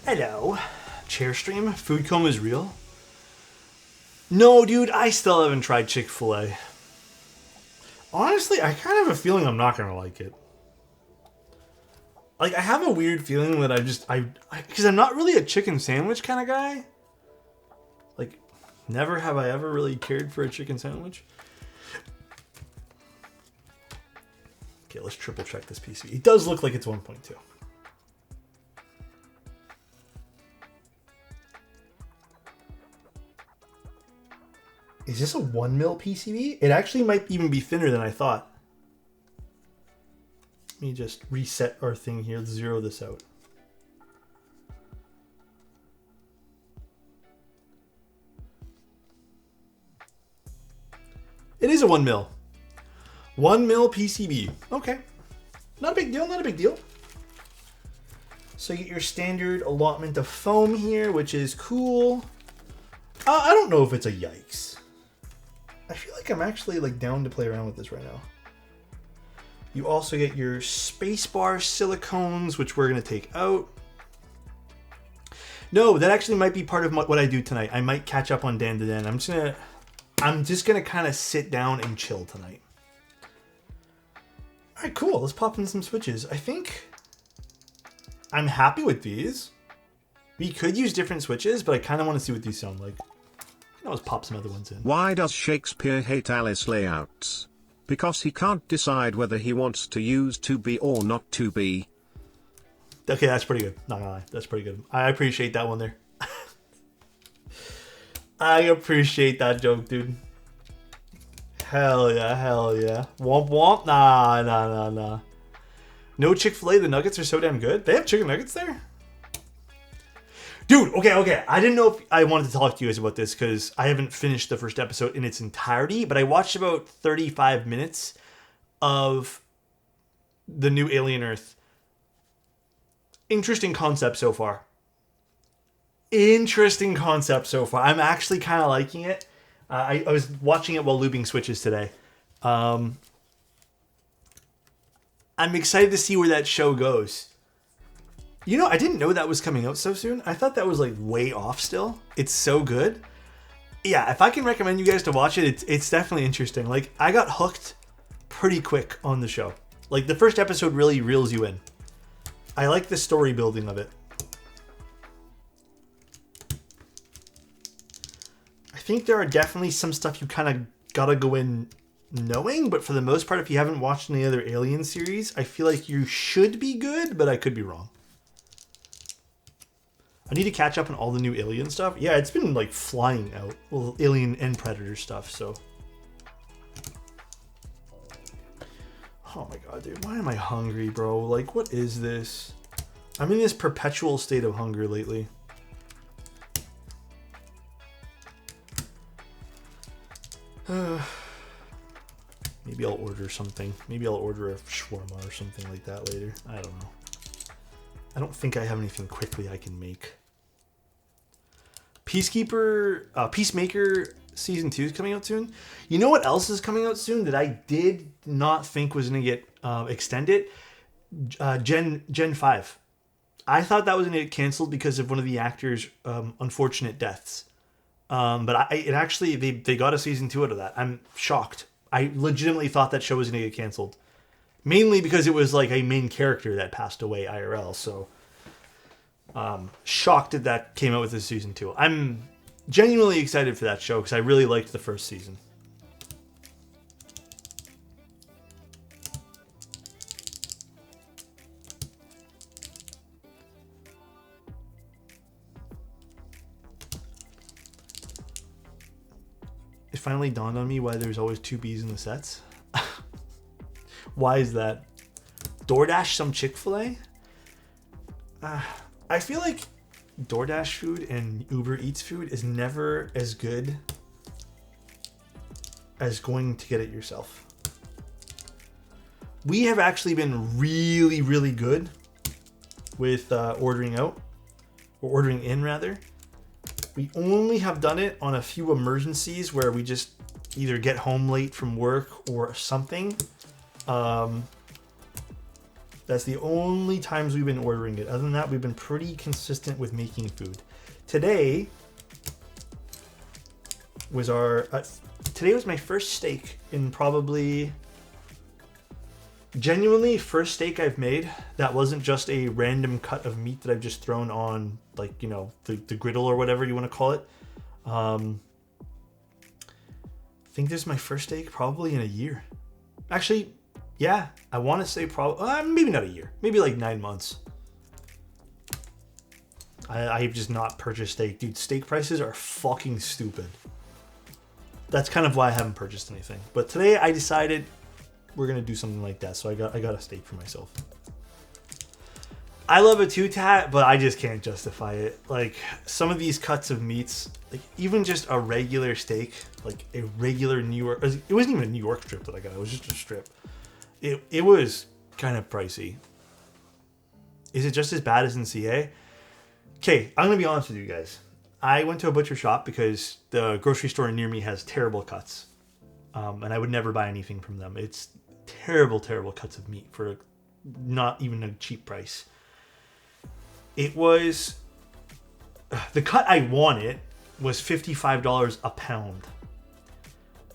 Hello. Chair stream? Food coma is real? No, dude, I still haven't tried Chick-fil-A. Honestly, I kind of have a feeling I'm not going to like it. Like, I have a weird feeling that because I'm not really a chicken sandwich kind of guy. Like, never have I ever really cared for a chicken sandwich. Okay, let's triple check this PC. It does look like it's 1.2. Is this a 1mm PCB? It actually might even be thinner than I thought. Let me just reset our thing here. Let's zero this out. It is a 1mm. 1mm PCB. Okay. Not a big deal, not a big deal. So you get your standard allotment of foam here, which is cool. I don't know if it's a yikes. I feel like I'm actually down to play around with this right now. You also get your spacebar silicones, which we're going to take out. No, that actually might be part of what I do tonight. I might catch up on Dan to Dan. I'm just gonna kind of sit down and chill tonight. All right, cool. Let's pop in some switches. I think I'm happy with these. We could use different switches, but I kind of want to see what these sound like. Let's pop some other ones in. Why does Shakespeare hate Alice layouts? Because he can't decide whether he wants to use 2B or not 2B. Okay, that's pretty good. Not gonna lie, that's pretty good. I appreciate that one there. I appreciate that joke, dude. Hell yeah, hell yeah. Womp womp. Nah. No Chick-fil-A, the nuggets are so damn good. They have chicken nuggets there? Dude, okay. I didn't know if I wanted to talk to you guys about this because I haven't finished the first episode in its entirety, but I watched about 35 minutes of the new Alien Earth. Interesting concept so far. Interesting concept so far. I'm actually kind of liking it. I was watching it while looping switches today. I'm excited to see where that show goes. You know, I didn't know that was coming out so soon. I thought that was like way off still. It's so good. Yeah, if I can recommend you guys to watch it, it's definitely interesting. Like, I got hooked pretty quick on the show. Like, the first episode really reels you in. I like the story building of it. I think there are definitely some stuff you kind of gotta go in knowing, but for the most part, if you haven't watched any other Alien series, I feel like you should be good, but I could be wrong. I need to catch up on all the new Alien stuff. Yeah, it's been like flying out. Well, Alien and Predator stuff, so. Oh my god, dude. Why am I hungry, bro? Like, what is this? I'm in this perpetual state of hunger lately. Maybe I'll order something. Maybe I'll order a shawarma or something like that later. I don't know. I don't think I have anything quickly I can make. Peacemaker Season 2 is coming out soon. You know what else is coming out soon that I did not think was going to get extended? Gen 5. I thought that was going to get canceled because of one of the actors' unfortunate deaths. But they got a Season 2 out of that. I'm shocked. I legitimately thought that show was going to get canceled. Mainly because it was like a main character that passed away IRL, so shocked that came out with a season 2. I'm genuinely excited for that show because I really liked the first season. It finally dawned on me why there's always 2 B's in the sets. Why is that? DoorDash some Chick-fil-A? I feel like DoorDash food and Uber Eats food is never as good as going to get it yourself. We have actually been really, really good with ordering out, or ordering in rather. We only have done it on a few emergencies where we just either get home late from work or something. That's the only times we've been ordering it. Other than that, we've been pretty consistent with making food. Today was my first steak in probably, genuinely first steak I've made that wasn't just a random cut of meat that I've just thrown on, like, you know, the griddle or whatever you want to call it. I think this is my first steak probably in a year. Actually, yeah, I want to say probably, maybe not a year, maybe like 9 months. I've just not purchased steak. Dude, steak prices are fucking stupid. That's kind of why I haven't purchased anything. But today I decided we're going to do something like that. So I got a steak for myself. I love it too, Tat, but I just can't justify it. Like, some of these cuts of meats, like even just a regular steak, like a regular New York, it wasn't even a New York strip that I got. It was just a strip. It was kind of pricey. Is it just as bad as in CA? Okay, I'm going to be honest with you guys. I went to a butcher shop because the grocery store near me has terrible cuts. And I would never buy anything from them. It's terrible, terrible cuts of meat for not even a cheap price. It was... The cut I wanted was $55 a pound.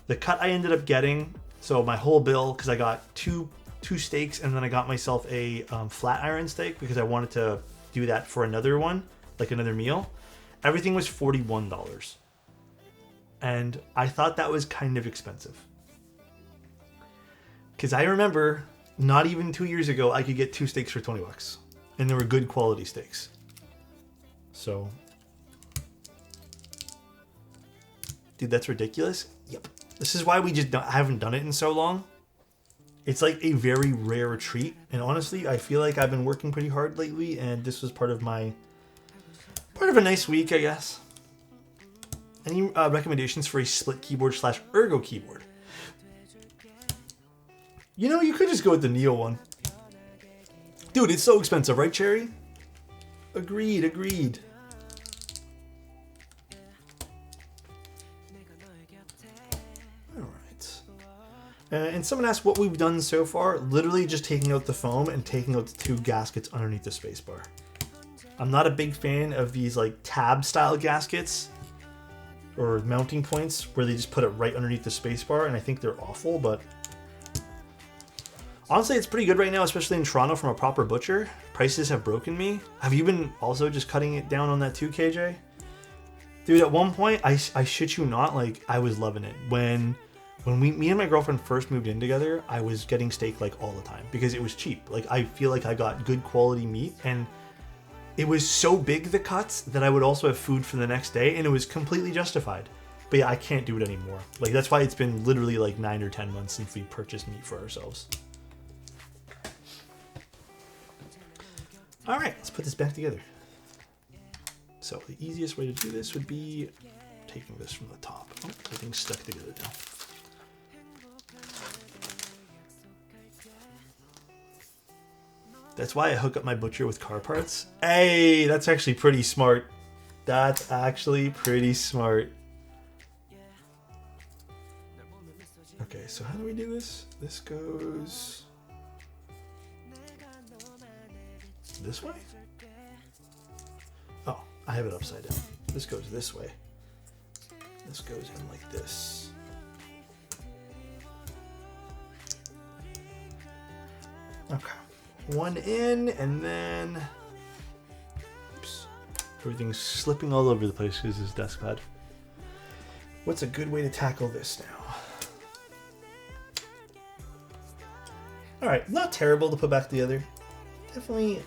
The cut I ended up getting... So my whole bill, because I got two steaks, and then I got myself a flat iron steak because I wanted to do that for another one, like another meal. Everything was $41. And I thought that was kind of expensive. Because I remember, not even 2 years ago, I could get 2 steaks for $20. And they were good quality steaks. So... Dude, that's ridiculous. Yep. This is why we just haven't done it in so long. It's like a very rare treat. And honestly, I feel like I've been working pretty hard lately. And this was part of a nice week, I guess. Any recommendations for a split keyboard / ergo keyboard? You know, you could just go with the Neo one. Dude, it's so expensive, right, Cherry? Agreed. And someone asked what we've done so far. Literally just taking out the foam and taking out the 2 gaskets underneath the spacebar. I'm not a big fan of these like tab style gaskets or mounting points where they just put it right underneath the spacebar, and I think they're awful, but honestly it's pretty good right now, especially in Toronto from a proper butcher. Prices have broken me. Have you been also just cutting it down on that too, KJ? Dude, at one point, I shit you not, like I was loving it. When me and my girlfriend first moved in together, I was getting steak like all the time because it was cheap. Like I feel like I got good quality meat, and it was so big, the cuts, that I would also have food for the next day, and it was completely justified. But yeah, I can't do it anymore. Like that's why it's been literally like 9 or 10 months since we purchased meat for ourselves. All right, let's put this back together. So the easiest way to do this would be taking this from the top. Oh, everything's stuck together now. That's why I hook up my butcher with car parts. Hey, that's actually pretty smart. That's actually pretty smart. Okay, so how do we do this? This goes this way? Oh, I have it upside down. This goes this way. This goes in like this. Okay. One in, and then oops, everything's slipping all over the place because this desk pad. What's a good way to tackle this now? All right, not terrible to put back together. Definitely,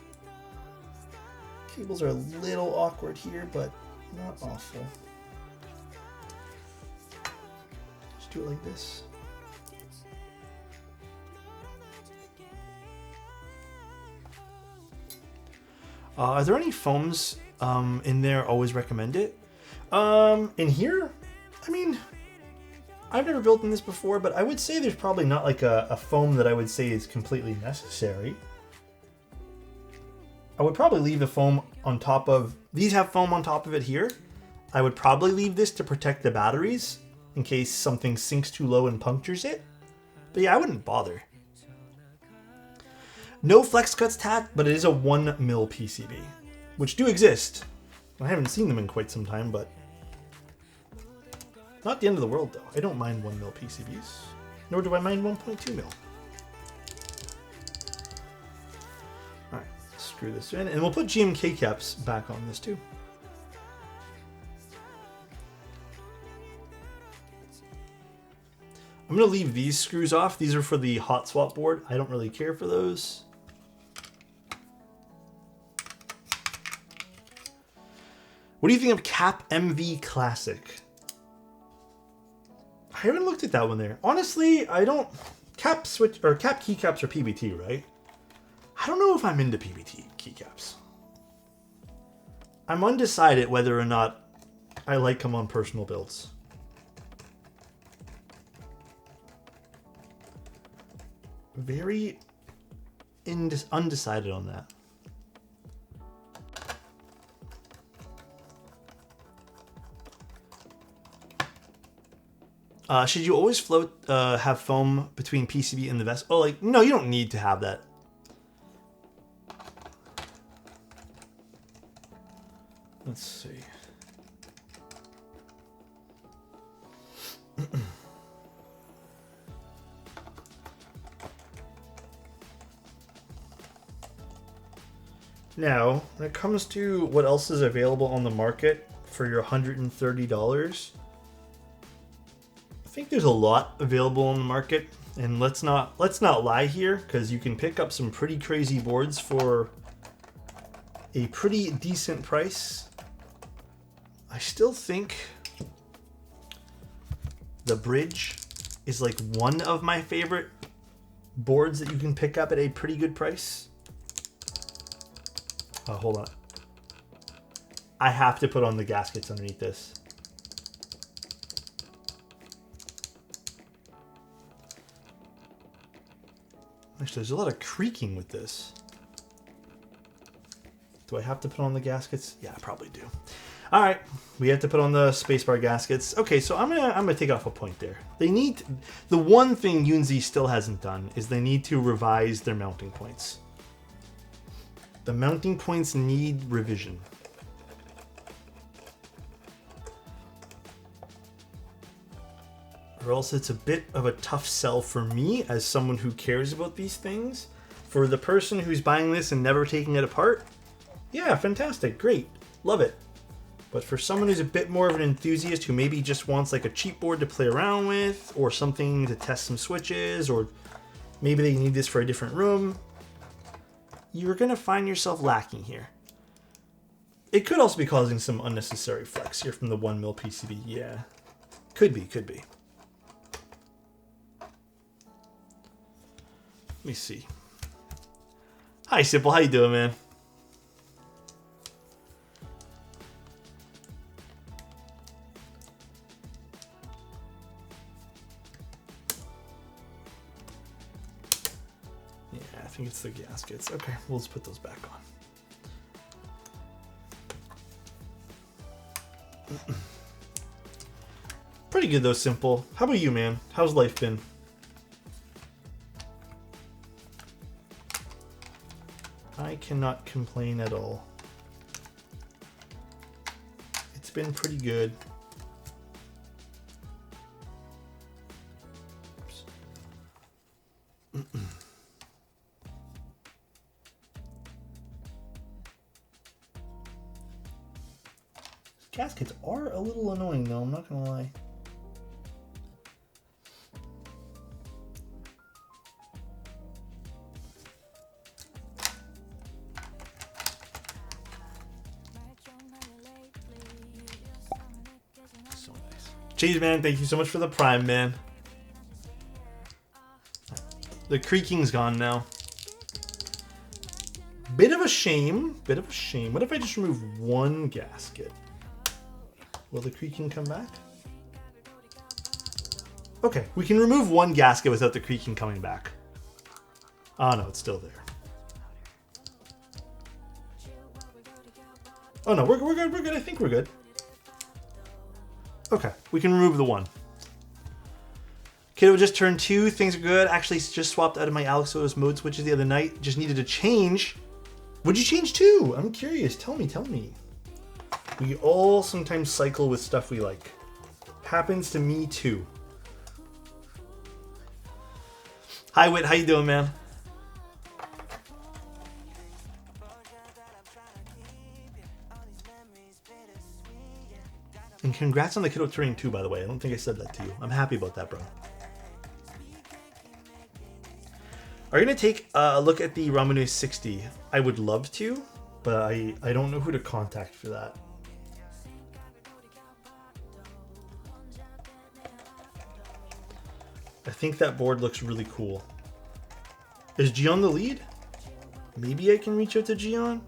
cables are a little awkward here, but not awful. Just do it like this. Are there any foams in there? Always recommend it. In here, I mean, I've never built in this before, but I would say there's probably not like a foam that I would say is completely necessary. I would probably leave the foam on top of, these have foam on top of it here. I would probably leave this to protect the batteries in case something sinks too low and punctures it. But yeah, I wouldn't bother. No flex cuts tack, but it is a 1mm PCB, which do exist. I haven't seen them in quite some time, but not the end of the world though. I don't mind 1mm PCBs, nor do I mind 1.2mm. All right, screw this in, and we'll put GMK caps back on this too. I'm gonna leave these screws off. These are for the hot swap board. I don't really care for those. What do you think of Cap MV Classic? I haven't looked at that one there. Honestly, I don't. Cap switch or cap keycaps are PBT, right? I don't know if I'm into PBT keycaps. I'm undecided whether or not I like them on personal builds. Very undecided on that. Should you always have foam between PCB and the vest? Oh, like, no, you don't need to have that. Let's see. Now, when it comes to what else is available on the market for your $130, I think there's a lot available on the market, and let's not lie here, because you can pick up some pretty crazy boards for a pretty decent price. I still think the Bridge is like one of my favorite boards that you can pick up at a pretty good price. Hold on. I have to put on the gaskets underneath this. Actually, there's a lot of creaking with this. Do I have to put on the gaskets? Yeah, I probably do. All right, we have to put on the spacebar gaskets. Okay, so I'm gonna take off a point there. They need the one thing Yunzii still hasn't done is they need to revise their mounting points. The mounting points need revision. Or else it's a bit of a tough sell for me as someone who cares about these things. For the person who's buying this and never taking it apart, yeah, fantastic, great, love it. But for someone who's a bit more of an enthusiast who maybe just wants like a cheap board to play around with or something to test some switches, or maybe they need this for a different room, you're going to find yourself lacking here. It could also be causing some unnecessary flex here from the 1mm PCB. Yeah, could be. Let me see. Hi, Simple. How you doing, man? Yeah, I think it's the gaskets. Okay, we'll just put those back on. Pretty good, though, Simple. How about you, man? How's life been? I cannot complain at all. It's been pretty good. Gaskets are a little annoying though, I'm not gonna lie. So nice. Cheese man, thank you so much for the prime, man. The creaking's gone now. Bit of a shame. What if I just remove one gasket? Will the creaking come back? Okay, we can remove one gasket without the creaking coming back. Oh no, it's still there. Oh no, we're good. I think we're good. Okay, we can remove the one. Kiddo just turned 2. Things are good. Actually, just swapped out of my Alexotos mode switches the other night. Just needed to change. What'd you change to? I'm curious. Tell me. We all sometimes cycle with stuff we like. Happens to me too. Hi Wit, how you doing, man? And congrats on the kiddo turning 2, by the way. I don't think I said that to you. I'm happy about that, bro. Are you gonna take a look at the Ramune 60? I would love to, but I don't know who to contact for that. I think that board looks really cool. Is Gion the lead? Maybe I can reach out to Gion?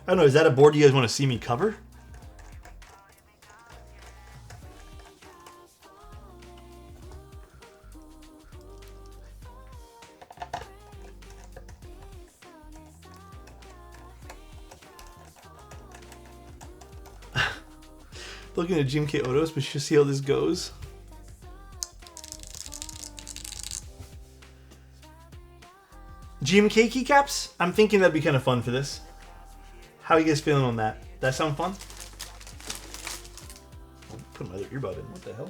I don't know, is that a board you guys want to see me cover? Looking at GMK Otos, but we should see how this goes. GMK keycaps? I'm thinking that'd be kind of fun for this. How are you guys feeling on that? That sound fun? I'll put my other earbud in. What the hell?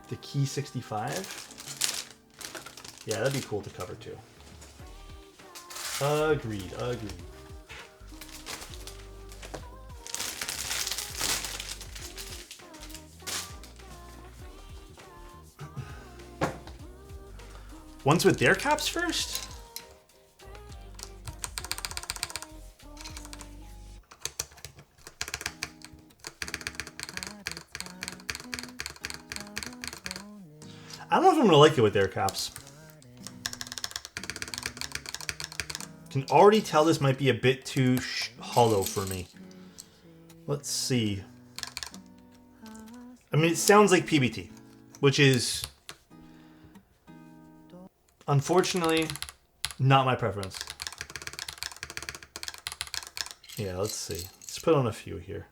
The Key 65? Yeah, that'd be cool to cover too. Agreed. Ones with their caps first? I don't know if I'm gonna like it with their caps. Can already tell this might be a bit too hollow for me. Let's see. I mean, it sounds like PBT, which is unfortunately not my preference. Yeah, let's see. Let's put on a few here.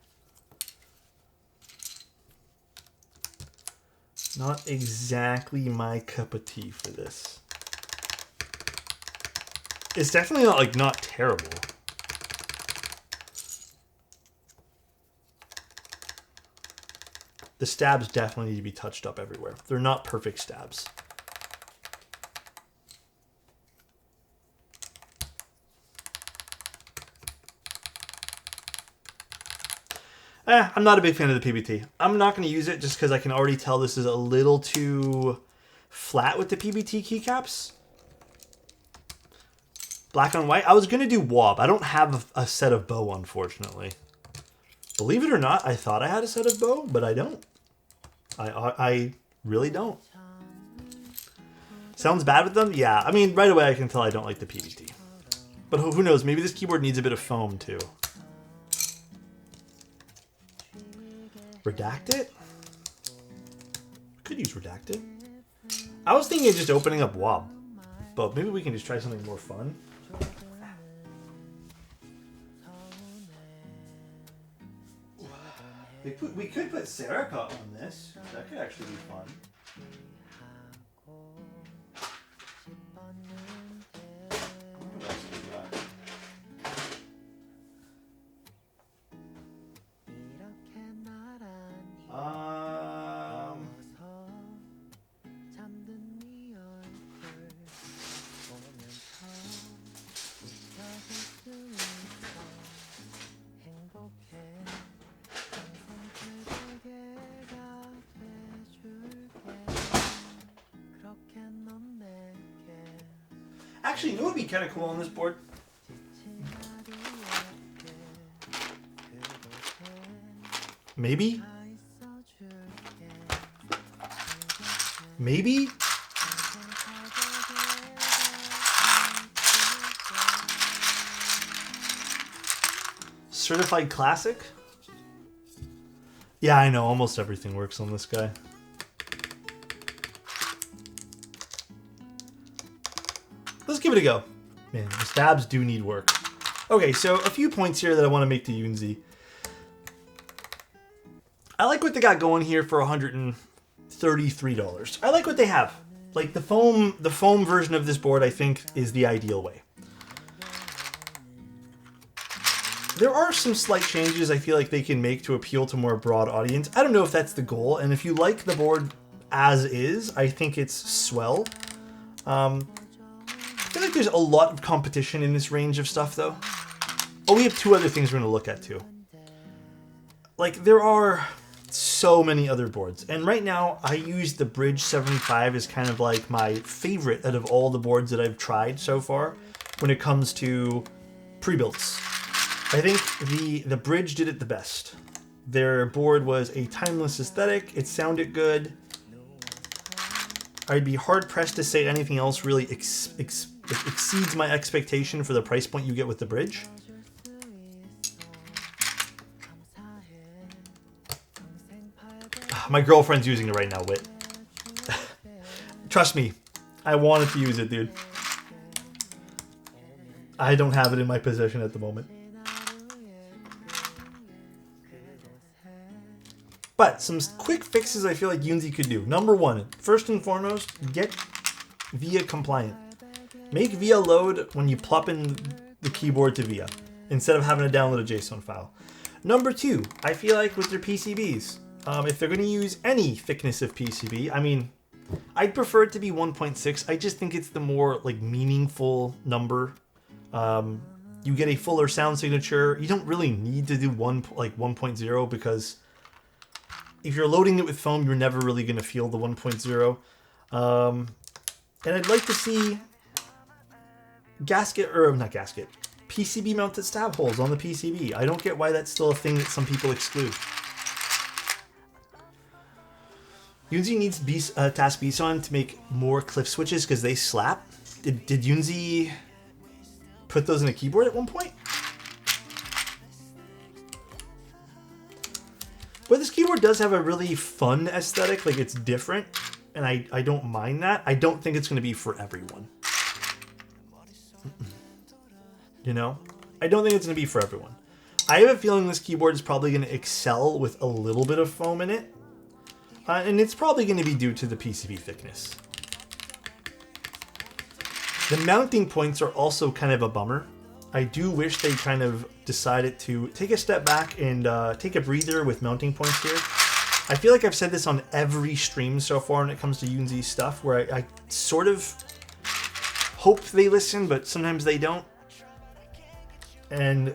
Not exactly my cup of tea for this. It's definitely not, like, not terrible. The stabs definitely need to be touched up everywhere. They're not perfect stabs. I'm not a big fan of the PBT. I'm not going to use it just because I can already tell this is a little too flat with the PBT keycaps. Black on white. I was going to do wob. I don't have a set of bow, unfortunately. Believe it or not, I thought I had a set of bow, but I don't. I really don't. Sounds bad with them? Yeah. I mean, right away I can tell I don't like the PBT. But who knows? Maybe this keyboard needs a bit of foam, too. Redacted? Could use redacted. I was thinking of just opening up wob. But maybe we can just try something more fun. We could put Serica on this. That could actually be fun. What else we got? Actually, you know what would be kind of cool on this board? Maybe? Maybe? Certified Classic? Yeah, I know. Almost everything works on this guy. Let's give it a go. Man, the stabs do need work. Okay, so a few points here that I want to make to Yunzii. I like what they got going here for $133. I like what they have. Like the foam version of this board, I think, is the ideal way. There are some slight changes I feel like they can make to appeal to more broad audience. I don't know if that's the goal, and if you like the board as is, I think it's swell. I feel like there's a lot of competition in this range of stuff, though. Oh, we have two other things we're going to look at, too. Like, there are so many other boards. And right now, I use the Bridge 75 as kind of like my favorite out of all the boards that I've tried so far when it comes to pre-builts. I think the Bridge did it the best. Their board was a timeless aesthetic. It sounded good. I'd be hard-pressed to say anything else really exceeds my expectation for the price point you get with the Bridge. My girlfriend's using it right now, Wit. Trust me, I wanted to use it, dude. I don't have it in my possession at the moment. But some quick fixes I feel like Yunzii could do. Number one, first and foremost, get VIA compliant. Make VIA load when you plop in the keyboard to VIA, instead of having to download a JSON file. Number two, I feel like with their PCBs, if they're going to use any thickness of PCB, I mean, I'd prefer it to be 1.6. I just think it's the more like meaningful number. You get a fuller sound signature. You don't really need to do 1.0 because if you're loading it with foam, you're never really going to feel the 1.0. And I'd like to see PCB mounted stab holes on the PCB. I don't get why that's still a thing that some people exclude. Yunzii needs task BSON to make more cliff switches because they slap. Did Yunzii put those in a keyboard at one point? But this keyboard does have a really fun aesthetic, like it's different, and I don't mind that. I don't think it's going to be for everyone. You know? I don't think it's going to be for everyone. I have a feeling this keyboard is probably going to excel with a little bit of foam in it. And it's probably going to be due to the PCB thickness. The mounting points are also kind of a bummer. I do wish they kind of decided to take a step back and take a breather with mounting points here. I feel like I've said this on every stream so far when it comes to Yunzii stuff, where I sort of hope they listen, but sometimes they don't. And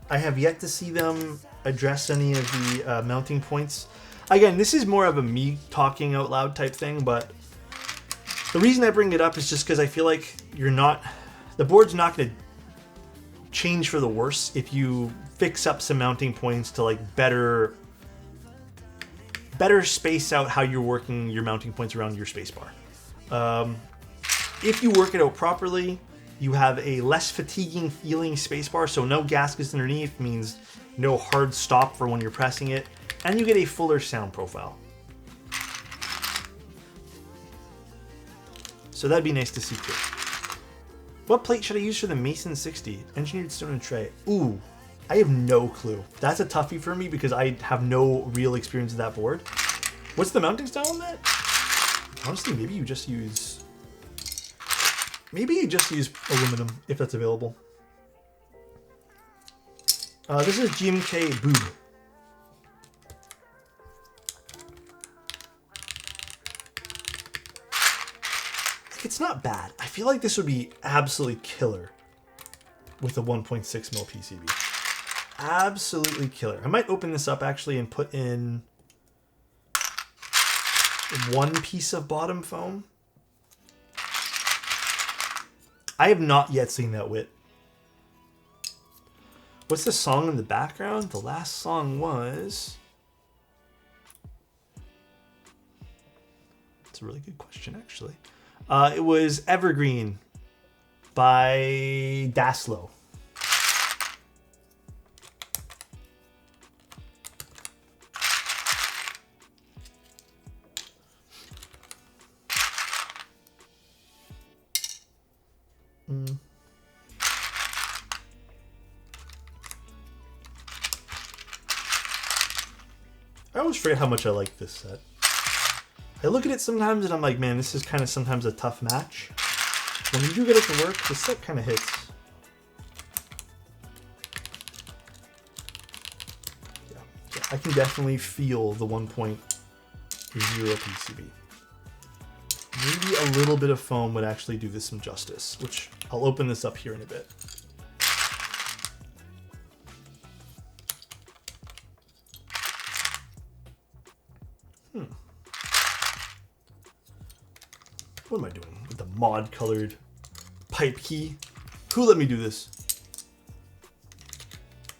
I have yet to see them address any of the mounting points. Again, this is more of a me talking out loud type thing, but the reason I bring it up is just because I feel like the board's not going to change for the worse if you fix up some mounting points to like better space out how you're working your mounting points around your spacebar. If you work it out properly, you have a less fatiguing feeling spacebar, so no gaskets underneath means no hard stop for when you're pressing it, and you get a fuller sound profile. So that'd be nice to see too. What plate should I use for the Mason 60? Engineered stone and tray. Ooh, I have no clue. That's a toughie for me because I have no real experience with that board. What's the mounting style on that? Honestly, maybe you just use aluminum if that's available. This is GMK Boob. It's not bad. I feel like this would be absolutely killer with a 1.6 mil PCB. Absolutely killer. I might open this up actually and put in one piece of bottom foam. I have not yet seen that wit. What's the song in the background? The last song was... That's a really good question, actually. It was Evergreen by Daslow. I always forget how much I like this set. I look at it sometimes and I'm like, man, this is kind of sometimes a tough match. When you do get it to work, the set kind of hits. Yeah, I can definitely feel the 1.0 PCB. Maybe a little bit of foam would actually do this some justice, which I'll open this up here in a bit. What am I doing with the mod colored pipe key? Who let me do this?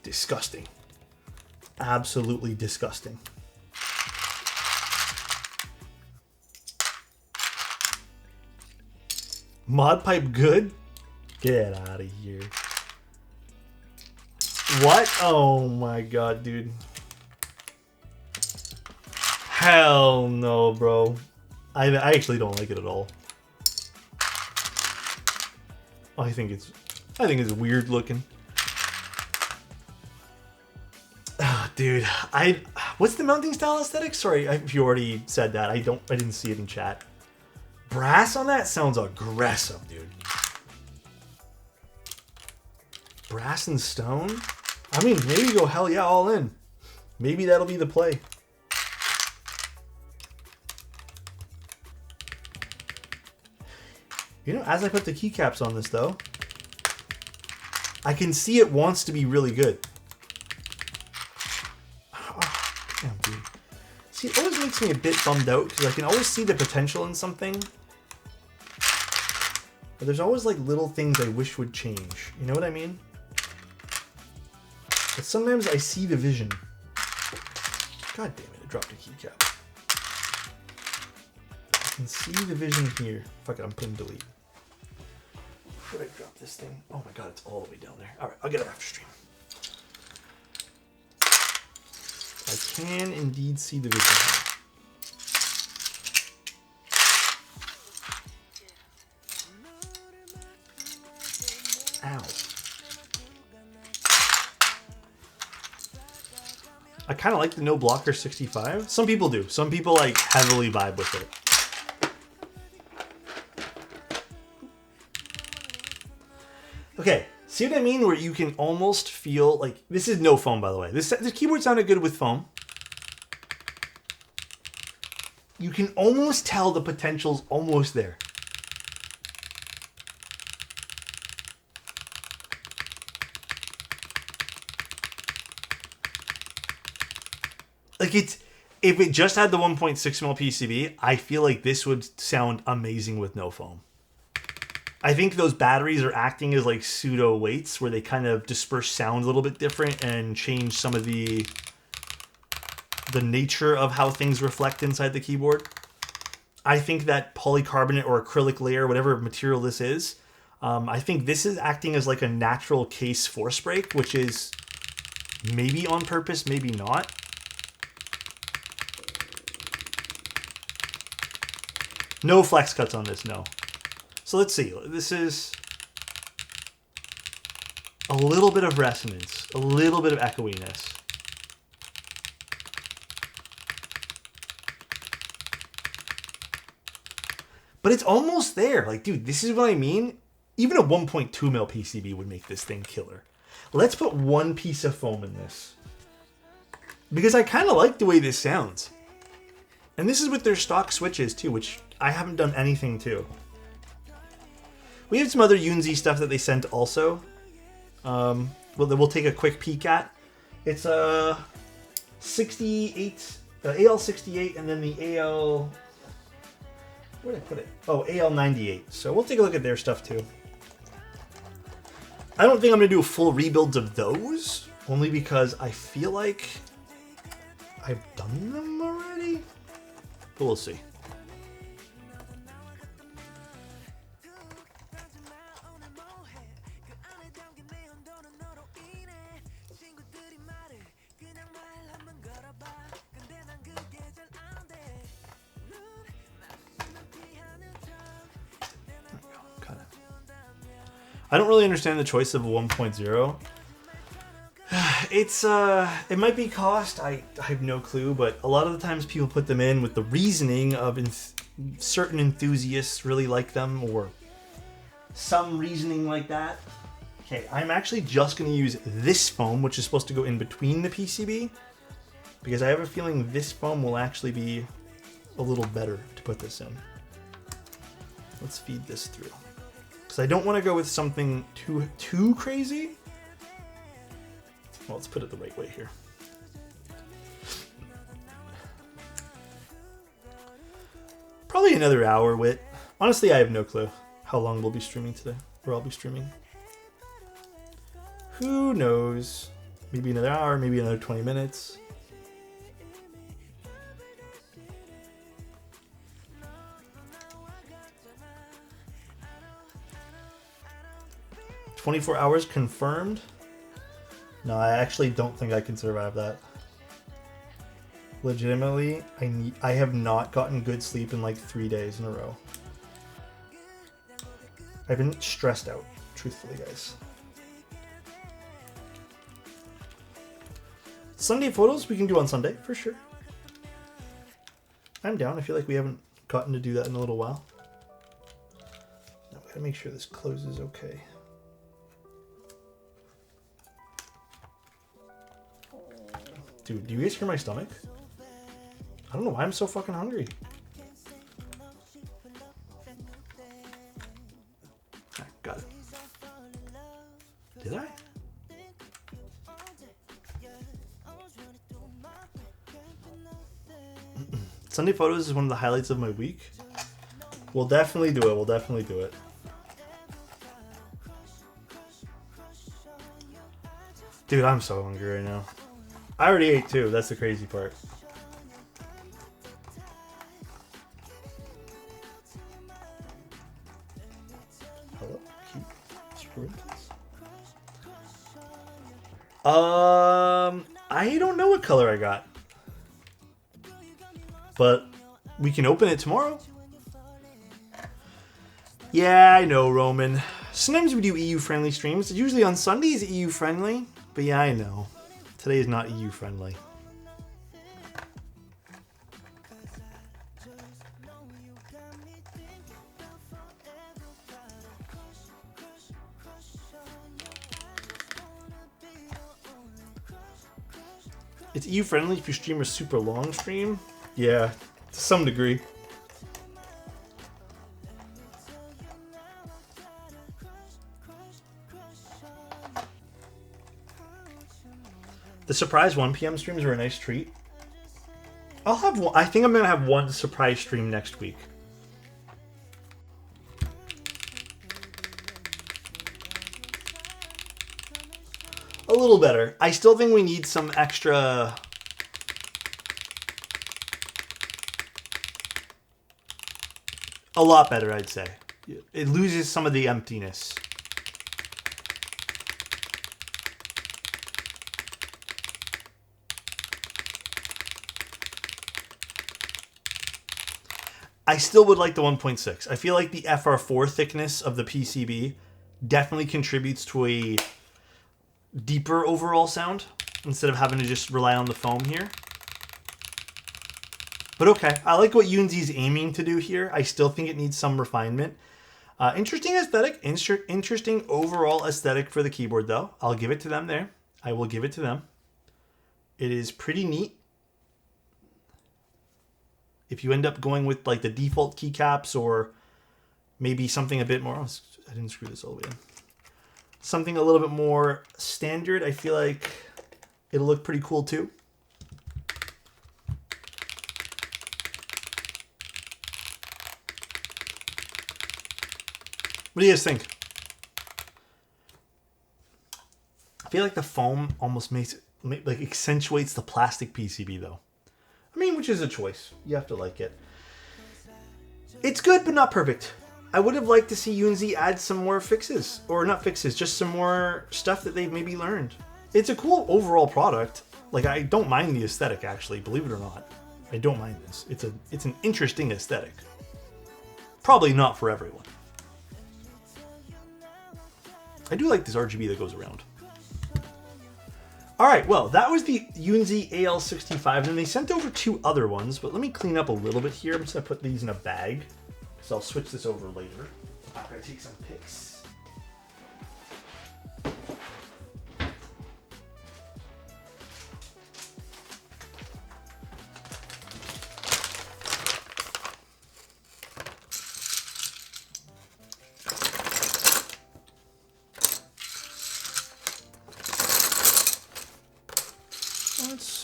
Disgusting. Absolutely disgusting. Mod pipe good? Get out of here. What? Oh my god, dude. Hell no, bro. I actually don't like it at all. I think it's weird looking. Oh, dude, what's the mounting style aesthetic? Sorry if you already said that. I didn't see it in chat. Brass on that sounds aggressive, dude. Brass and stone? I mean, maybe go hell yeah all in. Maybe that'll be the play. You know, as I put the keycaps on this, though, I can see it wants to be really good. Oh, damn, dude. See, it always makes me a bit bummed out, because I can always see the potential in something. But there's always, like, little things I wish would change. You know what I mean? But sometimes I see the vision. God damn it, I dropped a keycap. I can see the vision here. Fuck it, I'm putting delete. Where did I drop this thing? Oh my god, it's all the way down there. Alright, I'll get it after stream. I can indeed see the vision here. Ow. I kind of like the no blocker 65. Some people do. Some people like heavily vibe with it. Okay, see what I mean? Where you can almost feel like this is no foam, by the way. This keyboard sounded good with foam. You can almost tell the potential's almost there. Like if it just had the 1.6mm PCB, I feel like this would sound amazing with no foam. I think those batteries are acting as like pseudo weights where they kind of disperse sound a little bit different and change some of the nature of how things reflect inside the keyboard. I think that polycarbonate or acrylic layer, whatever material this is, I think this is acting as like a natural case force break, which is maybe on purpose, maybe not. No flex cuts on this, no. So let's see. This is a little bit of resonance, a little bit of echoiness. But it's almost there. Like, dude, this is what I mean. Even a 1.2mm PCB would make this thing killer. Let's put one piece of foam in this. Because I kind of like the way this sounds. And this is with their stock switches too, which I haven't done anything to. We have some other Yunzii stuff that they sent also. Well, that we'll take a quick peek at. It's a 68, AL68, and then the AL... Where did I put it? Oh, AL98. So we'll take a look at their stuff too. I don't think I'm going to do a full rebuild of those, only because I feel like I've done them already. But we'll see. I don't really understand the choice of a 1.0. It's it might be cost. I have no clue, but a lot of the times people put them in with the reasoning of certain enthusiasts really like them, or some reasoning like that. Okay, I'm actually just going to use this foam, which is supposed to go in between the PCB, because I have a feeling this foam will actually be a little better to put this in. Let's feed this through. Because I don't want to go with something too crazy. Well, let's put it the right way here. Probably another hour, Wit. Honestly, I have no clue how long we'll be streaming today. Or I'll be streaming. Who knows? Maybe another hour, maybe another 20 minutes. "24 hours confirmed." No, I actually don't think I can survive that. Legitimately, I have not gotten good sleep in like 3 days in a row. I've been stressed out, truthfully, guys. Sunday photos we can do on Sunday, for sure. I'm down. I feel like we haven't gotten to do that in a little while. Now we gotta make sure this closes okay. Dude, do you guys hear my stomach? I don't know why I'm so fucking hungry. Ah, got it. Did I? Sunday photos is one of the highlights of my week. We'll definitely do it. We'll definitely do it. Dude, I'm so hungry right now. I already ate too. That's the crazy part. Hello, cute sprinkles. I don't know what color I got, but we can open it tomorrow. Yeah, I know, Roman. Sometimes we do EU-friendly streams. Usually on Sundays, EU-friendly. But yeah, I know. Today is not EU-friendly. It's EU friendly if you stream a super long stream. Yeah, to some degree. The surprise 1 p.m. streams are a nice treat. I'll have one. I think I'm gonna have one surprise stream next week. A little better. I still think we need some extra. A lot better, I'd say. It loses some of the emptiness. I still would like the 1.6. I feel like the FR4 thickness of the PCB definitely contributes to a deeper overall sound instead of having to just rely on the foam here. But okay, I like what Yunzii's aiming to do here. I still think it needs some refinement. Interesting aesthetic, interesting overall aesthetic for the keyboard though. I'll give it to them there. I will give it to them. It is pretty neat. If you end up going with like the default keycaps or maybe something a bit more, I didn't screw this all the way in. Something a little bit more standard, I feel like it'll look pretty cool too. What do you guys think? I feel like the foam almost makes it, like accentuates the plastic PCB though. I mean, which is a choice. You have to like it. It's good, but not perfect. I would have liked to see Yunzii add some more fixes. Or not fixes, just some more stuff that they've maybe learned. It's a cool overall product. Like, I don't mind the aesthetic, actually. Believe it or not. I don't mind this. It's an interesting aesthetic. Probably not for everyone. I do like this RGB that goes around. Alright, well, that was the Yunzii AL65, and they sent over 2 other ones, but let me clean up a little bit here. I'm just going to put these in a bag, so I'll switch this over later after I take some pics.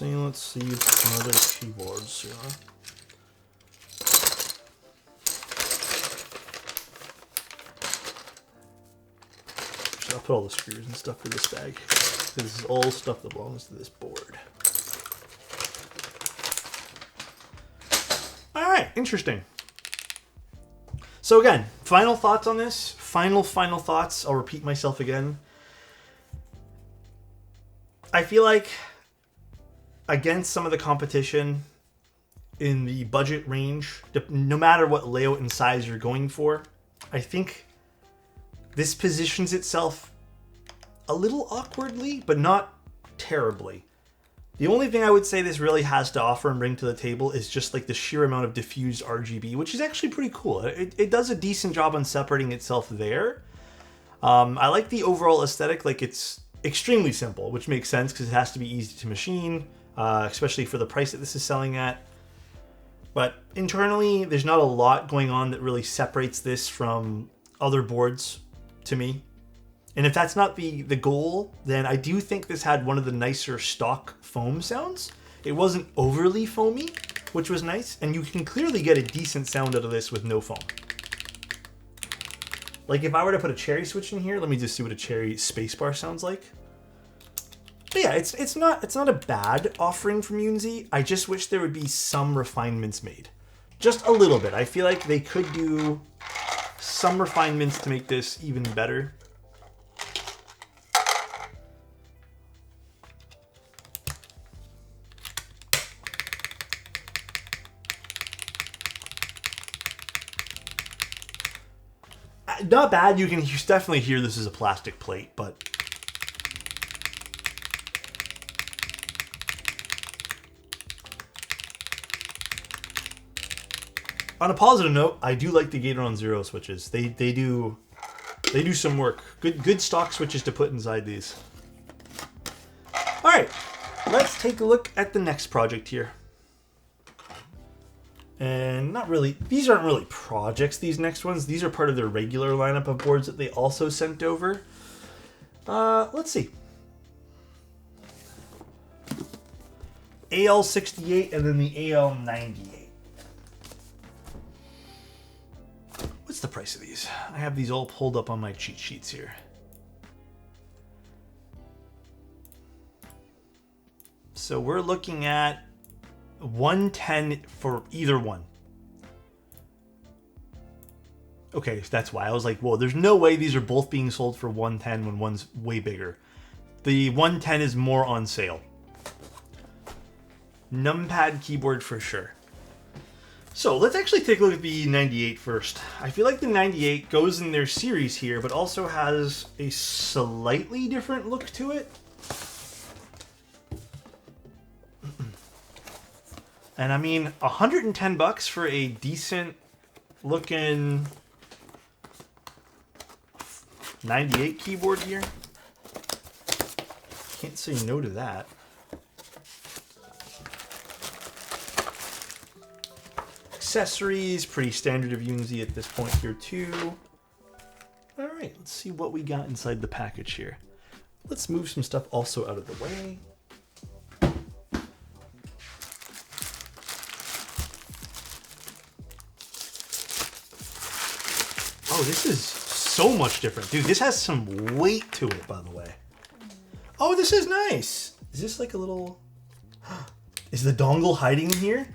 Let's see some other keyboards here. So I'll put all the screws and stuff in this bag. This is all stuff that belongs to this board. Alright, interesting. So again, final thoughts on this. Final thoughts. I'll repeat myself again. I feel like against some of the competition in the budget range, no matter what layout and size you're going for, I think this positions itself a little awkwardly, but not terribly. The only thing I would say this really has to offer and bring to the table is just like the sheer amount of diffused RGB, which is actually pretty cool. It does a decent job on separating itself there. I like the overall aesthetic. Like, it's extremely simple, which makes sense because it has to be easy to machine. Especially for the price that this is selling at. But internally, there's not a lot going on that really separates this from other boards to me. And if that's not the goal, then I do think this had one of the nicer stock foam sounds. It wasn't overly foamy, which was nice. And you can clearly get a decent sound out of this with no foam. Like if I were to put a cherry switch in here, let me just see what a cherry spacebar sounds like. But yeah, it's not a bad offering from Yunzii. I just wish there would be some refinements made. Just a little bit. I feel like they could do some refinements to make this even better. Not bad. You can definitely hear this is a plastic plate, but on a positive note, I do like the Gateron Zero switches. They do some work. Good stock switches to put inside these. All right, let's take a look at the next project here. And not really, these aren't really projects, these next ones. These are part of their regular lineup of boards that they also sent over. Let's see. AL68 and then the AL98. What's the price of these? I have these all pulled up on my cheat sheets here. So we're looking at 110 for either one. Okay, so that's why I was like, whoa, there's no way these are both being sold for 110 when one's way bigger. The 110 is more on sale. Numpad keyboard for sure. So let's actually take a look at the 98 first. I feel like the 98 goes in their series here, but also has a slightly different look to it. And I mean, 110 bucks for a decent looking 98 keyboard here. Can't say no to that. Accessories, pretty standard of Yunzii at this point here too. All right, let's see what we got inside the package here. Let's move some stuff also out of the way. Oh, this is so much different. Dude, this has some weight to it, by the way. Oh, this is nice. Is this like a little... Is the dongle hiding in here?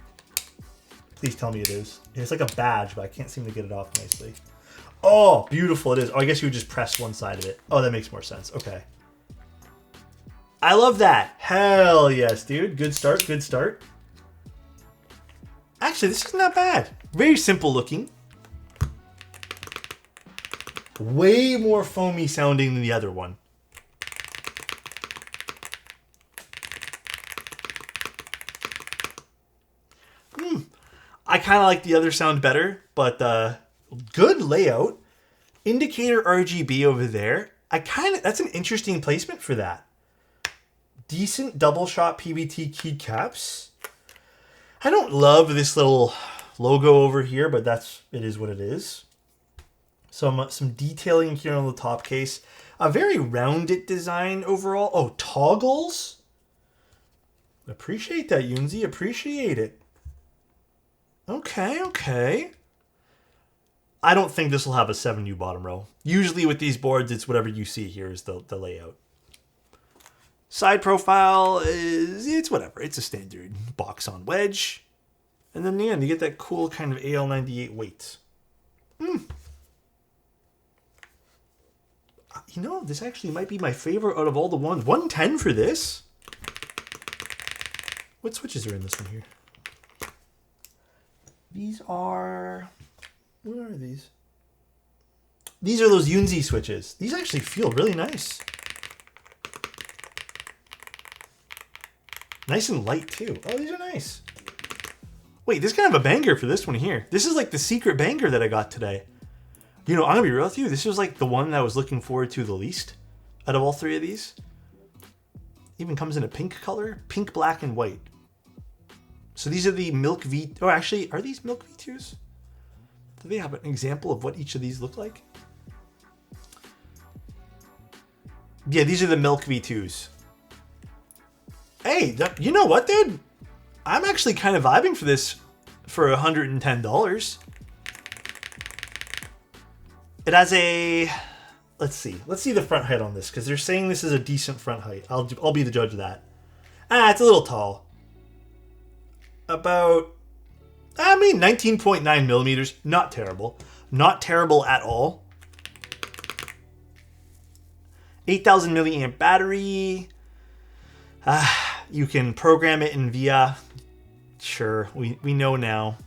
Please tell me it is. It's like a badge, but I can't seem to get it off nicely. Oh, beautiful it is. Oh, I guess you would just press one side of it. Oh, that makes more sense. Okay. I love that. Hell yes, dude. Good start, good start. Actually, this is not bad. Very simple looking. Way more foamy sounding than the other one. I kind of like the other sound better, but good layout. Indicator RGB over there. That's an interesting placement for that. Decent double shot PBT keycaps. I don't love this little logo over here, but it is what it is. Some detailing here on the top case. A very rounded design overall. Oh, toggles. Appreciate that, Yunzii. Appreciate it. Okay, okay. I don't think this will have a 7U bottom row. Usually with these boards, it's whatever you see here is the layout. Side profile it's whatever. It's a standard box on wedge. And then in the end, you get that cool kind of AL98 weight. You know, this actually might be my favorite out of all the ones. 110 for this? What switches are in this one here? These are... Where are these? These are those Yunzii switches. These actually feel really nice. Nice and light too. Oh, these are nice. Wait, this kind of a banger for this one here. This is like the secret banger that I got today. You know, I'm gonna be real with you. This was like the one that I was looking forward to the least out of all three of these. Even comes in a pink color, pink, black, and white. So these are the Milk V. Oh, actually, are these Milk V2s? Do they have an example of what each of these look like? Yeah, these are the Milk V2s. Hey, you know what, dude? I'm actually kind of vibing for this for $110. It has a... Let's see the front height on this, because they're saying this is a decent front height. I'll be the judge of that. It's a little tall. About... 19.9 millimeters. Not terrible. Not terrible at all. 8,000 milliamp battery. You can program it in VIA. Sure, we know now.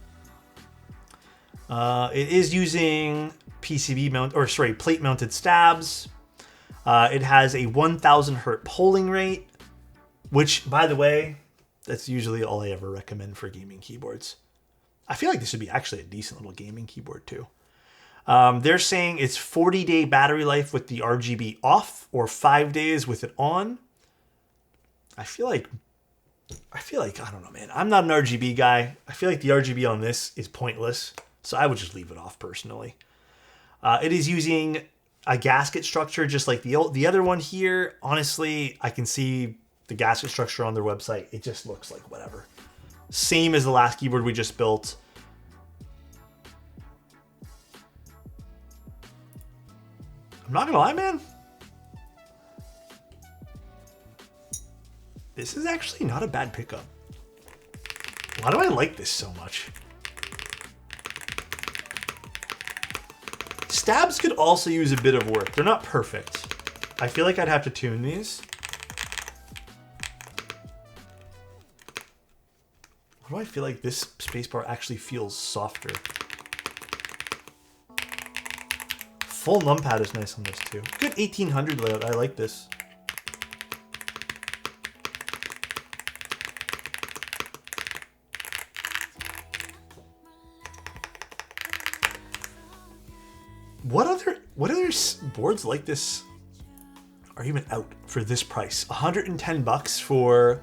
It is using plate mounted stabs. It has a 1,000 hertz polling rate, which, by the way, that's usually all I ever recommend for gaming keyboards. I feel like this would be actually a decent little gaming keyboard too. They're saying it's 40-day battery life with the RGB off, or 5 days with it on. I feel like I feel like, I don't know, man. I'm not an RGB guy. I feel like the RGB on this is pointless, so I would just leave it off personally. It is using a gasket structure just like the other one here. Honestly, I can see the gasket structure on their website. It just looks like whatever. Same as the last keyboard we just built. I'm not gonna lie, man. This is actually not a bad pickup. Why do I like this so much? Stabs could also use a bit of work. They're not perfect. I feel like I'd have to tune these. Why do I feel like this spacebar actually feels softer? Full numpad is nice on this too. Good 1800 layout. I like this. What other boards like this are even out for this price? 110 bucks for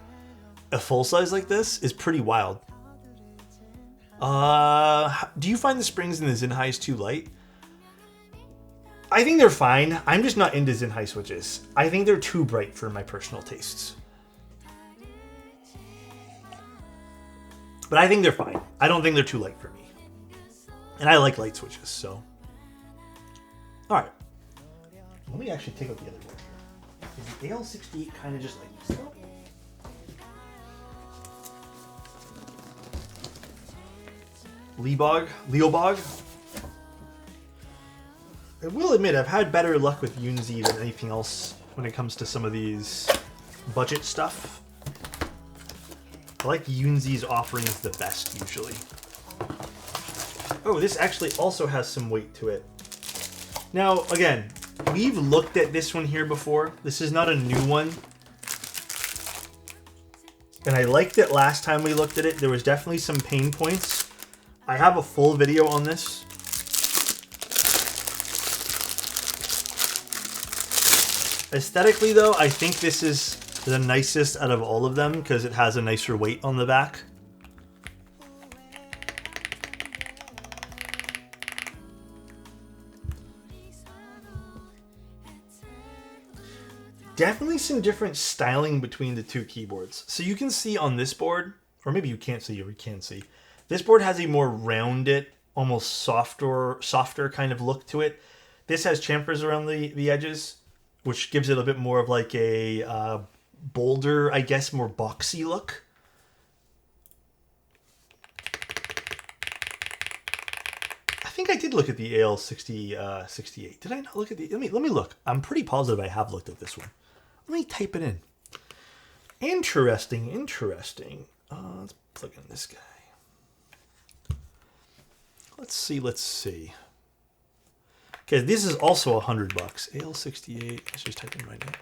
a full size like this is pretty wild. Do you find the springs in the Yunzii too light? I think they're fine. I'm just not into Yunzii switches. I think they're too bright for my personal tastes. But I think they're fine. I don't think they're too light for me. And I like light switches, so. All right. Let me actually take out the other board here. Is the AL68 kind of just like this? Leobog. I will admit I've had better luck with Yunzii than anything else when it comes to some of these budget stuff. I like Yunzii's offerings the best usually. Oh, this actually also has some weight to it. Now, again, we've looked at this one here before. This is not a new one. And I liked it last time we looked at it. There was definitely some pain points. I have a full video on this. Aesthetically, though, I think this is the nicest out of all of them because it has a nicer weight on the back. Definitely some different styling between the two keyboards. So you can see on this board, or maybe you can't see or you can see, this board has a more rounded, almost softer kind of look to it. This has chamfers around the edges, which gives it a bit more of like a bolder, I guess, more boxy look. I think I did look at the AL68. Did I not look at the? Let me look. I'm pretty positive I have looked at this one. Let me type it in. Interesting. Let's plug in this guy. Let's see. Okay, this is also 100 bucks. AL68. Let's just type in right now.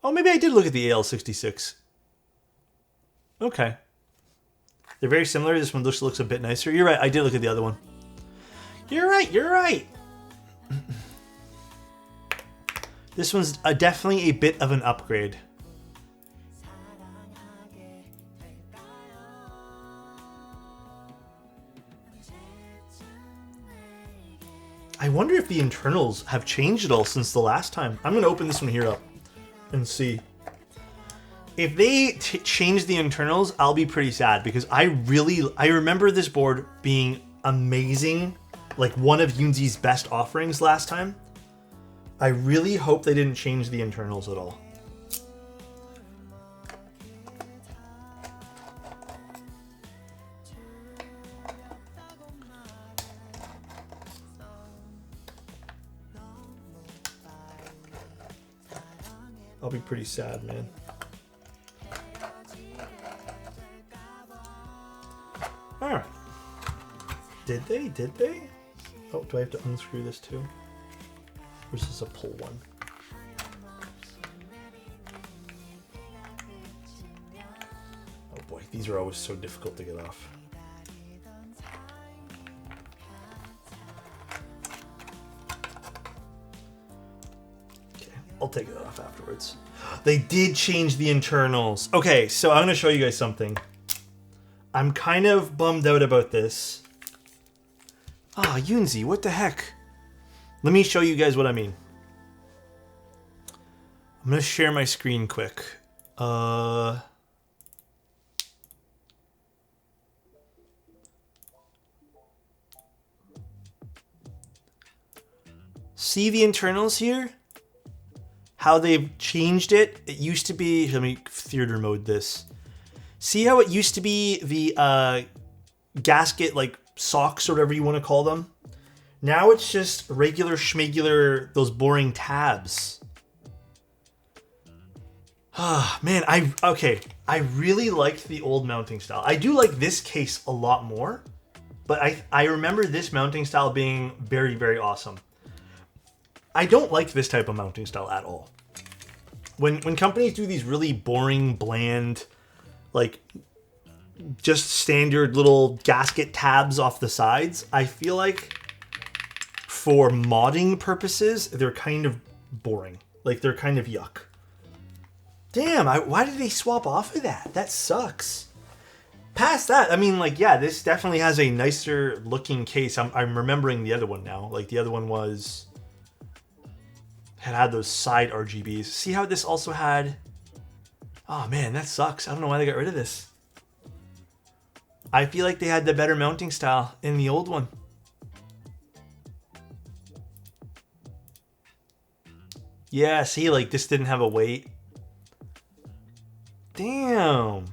Oh, maybe I did look at the AL66. Okay. They're very similar. This one looks a bit nicer. You're right. I did look at the other one. You're right. This one's definitely a bit of an upgrade. I wonder if the internals have changed at all since the last time. I'm going to open this one here up and see. If they change the internals, I'll be pretty sad because I remember this board being amazing, like one of Yunzii's best offerings last time. I really hope they didn't change the internals at all. I'll be pretty sad, man. Alright. Did they? Oh, do I have to unscrew this too? Or is this a pull one? Oh boy, these are always so difficult to get off. Okay, I'll take it off afterwards. They did change the internals. Okay, so I'm going to show you guys something. I'm kind of bummed out about this. Ah, Yunzii, what the heck? Let me show you guys what I mean. I'm going to share my screen quick. See the internals here? How they've changed it? It used to be... Let me theater mode this. See how it used to be the gasket, like, socks or whatever you want to call them? Now it's just regular schmegular, those boring tabs. Ah, man, I really liked the old mounting style. I do like this case a lot more, but I remember this mounting style being very, very awesome. I don't like this type of mounting style at all. When companies do these really boring, bland, like, just standard little gasket tabs off the sides, I feel like for modding purposes, they're kind of boring. Like, they're kind of yuck. Damn, why did they swap off of that? That sucks. Past that, I mean, like, yeah, this definitely has a nicer looking case. I'm remembering the other one now. Like, the other one had those side RGBs. See how this also had... Oh, man, that sucks. I don't know why they got rid of this. I feel like they had the better mounting style in the old one. Yeah, see, like, this didn't have a weight. Damn.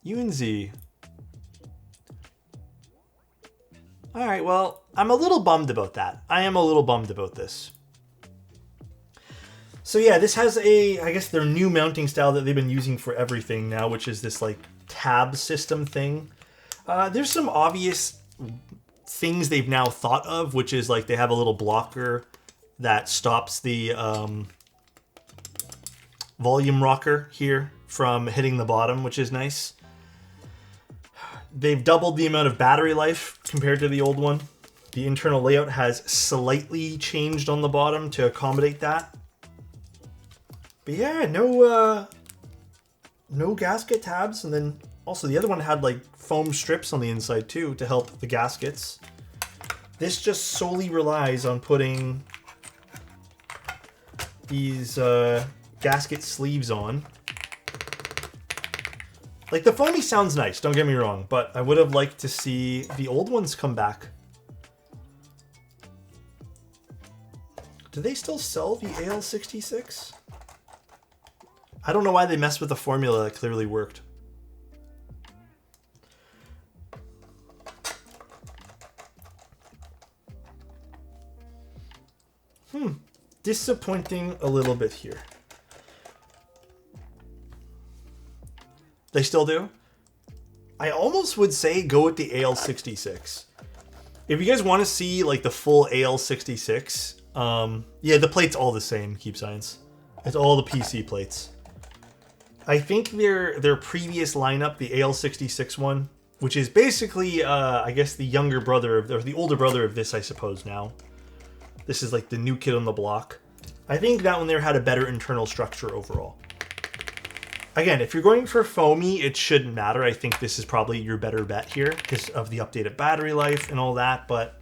Yunzii. Alright, well, I'm a little bummed about that. I am a little bummed about this. So yeah, this has I guess their new mounting style that they've been using for everything now, which is this, like, tab system thing. There's some obvious things they've now thought of, which is, like, they have a little blocker that stops the volume rocker here from hitting the bottom, which is nice. They've doubled the amount of battery life compared to the old one. The internal layout has slightly changed on the bottom to accommodate that. But yeah, no gasket tabs, and then also the other one had, like, foam strips on the inside too to help the gaskets. This just solely relies on putting these gasket sleeves on. Like, the foamy sounds nice, don't get me wrong, but I would have liked to see the old ones come back. Do they still sell the AL66? I don't know why they messed with the formula that clearly worked. Disappointing a little bit here. They still do? I almost would say go with the AL66. If you guys want to see, like, the full AL66, yeah, the plate's all the same, Keep Science. It's all the PC plates. I think their previous lineup, the AL66 one, which is basically, I guess, the younger brother of, or the older brother of this, I suppose, now. This is like the new kid on the block. I think that one there had a better internal structure overall. Again, if you're going for foamy, it shouldn't matter. I think this is probably your better bet here because of the updated battery life and all that, but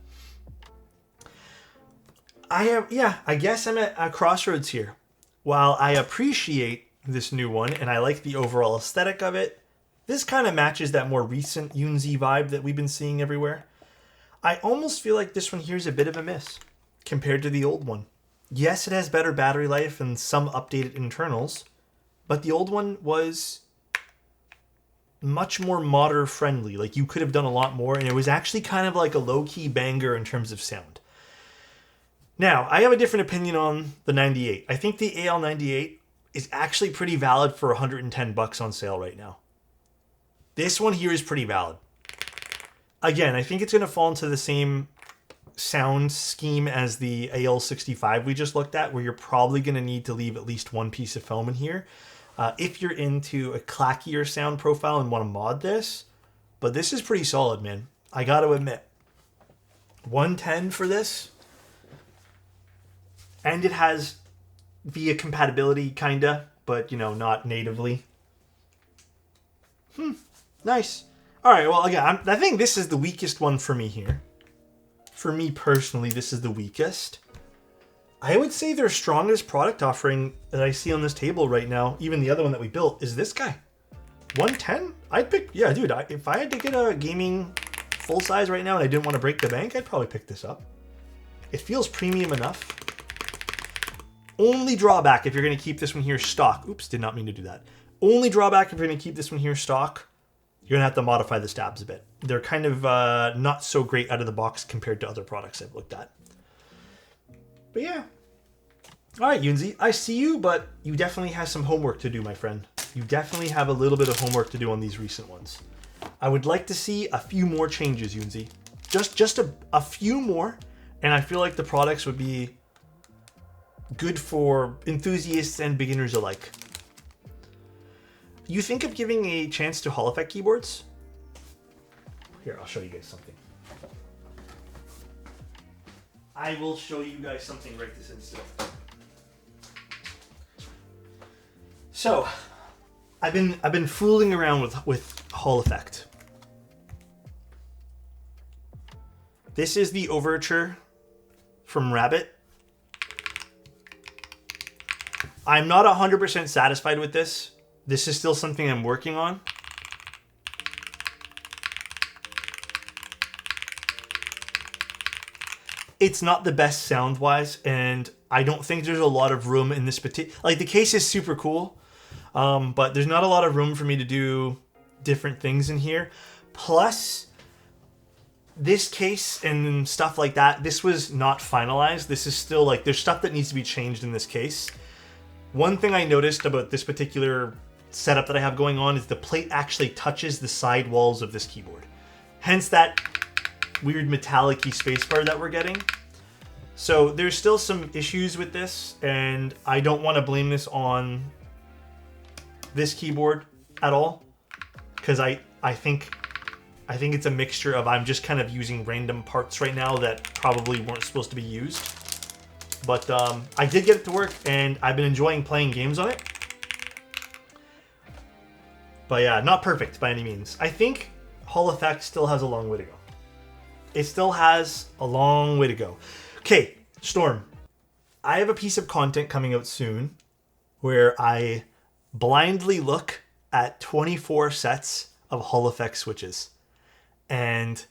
I guess I'm at a crossroads here. While I appreciate this new one and I like the overall aesthetic of it, this kind of matches that more recent Yunzii vibe that we've been seeing everywhere. I almost feel like this one here is a bit of a miss compared to the old one. Yes, it has better battery life and some updated internals, but the old one was much more modder friendly. Like, you could have done a lot more, and it was actually kind of like a low-key banger in terms of sound. Now, I have a different opinion on the 98. I think the AL98 is actually pretty valid for 110 bucks on sale right now. This one here is pretty valid. Again, I think it's going to fall into the same sound scheme as the AL65 we just looked at, where you're probably going to need to leave at least one piece of foam in here if you're into a clackier sound profile and want to mod this. But this is pretty solid, man. I got to admit. 110 for this. And it has via compatibility, kinda, but, you know, not natively. Nice. All right, well, again, I think this is the weakest one for me here. For me personally, this is the weakest. I would say their strongest product offering that I see on this table right now, even the other one that we built, is this guy. 110? I'd pick, yeah, dude, if I had to get a gaming full size right now and I didn't want to break the bank, I'd probably pick this up. It feels premium enough. Only drawback if you're going to keep this one here stock. Oops, did not mean to do that. Only drawback if you're going to keep this one here stock, you're going to have to modify the stabs a bit. They're kind of not so great out of the box compared to other products I've looked at. But yeah. All right, Yunzii, I see you, but you definitely have some homework to do, my friend. You definitely have a little bit of homework to do on these recent ones. I would like to see a few more changes, Yunzii. Just a few more, and I feel like the products would be good for enthusiasts and beginners alike. You think of giving a chance to Hall Effect keyboards? Here, I'll show you guys something. I will show you guys something right this instant. So, I've been fooling around with Hall Effect. This is the Overture from Rabbit. I'm not 100% satisfied with this. This is still something I'm working on. It's not the best sound-wise, and I don't think there's a lot of room in this particular... Like, the case is super cool, but there's not a lot of room for me to do different things in here. Plus, this case and stuff like that, this was not finalized. This is still, like, there's stuff that needs to be changed in this case. One thing I noticed about this particular setup that I have going on is the plate actually touches the side walls of this keyboard. Hence that weird metallic-y spacebar that we're getting. So there's still some issues with this, and I don't want to blame this on this keyboard at all, because I think it's a mixture of I'm just kind of using random parts right now that probably weren't supposed to be used. But I did get it to work, and I've been enjoying playing games on it. But yeah, not perfect by any means. I think Hall Effect still has a long way to go. It still has a long way to go. Okay, Storm. I have a piece of content coming out soon where I blindly look at 24 sets of Hall Effect switches. And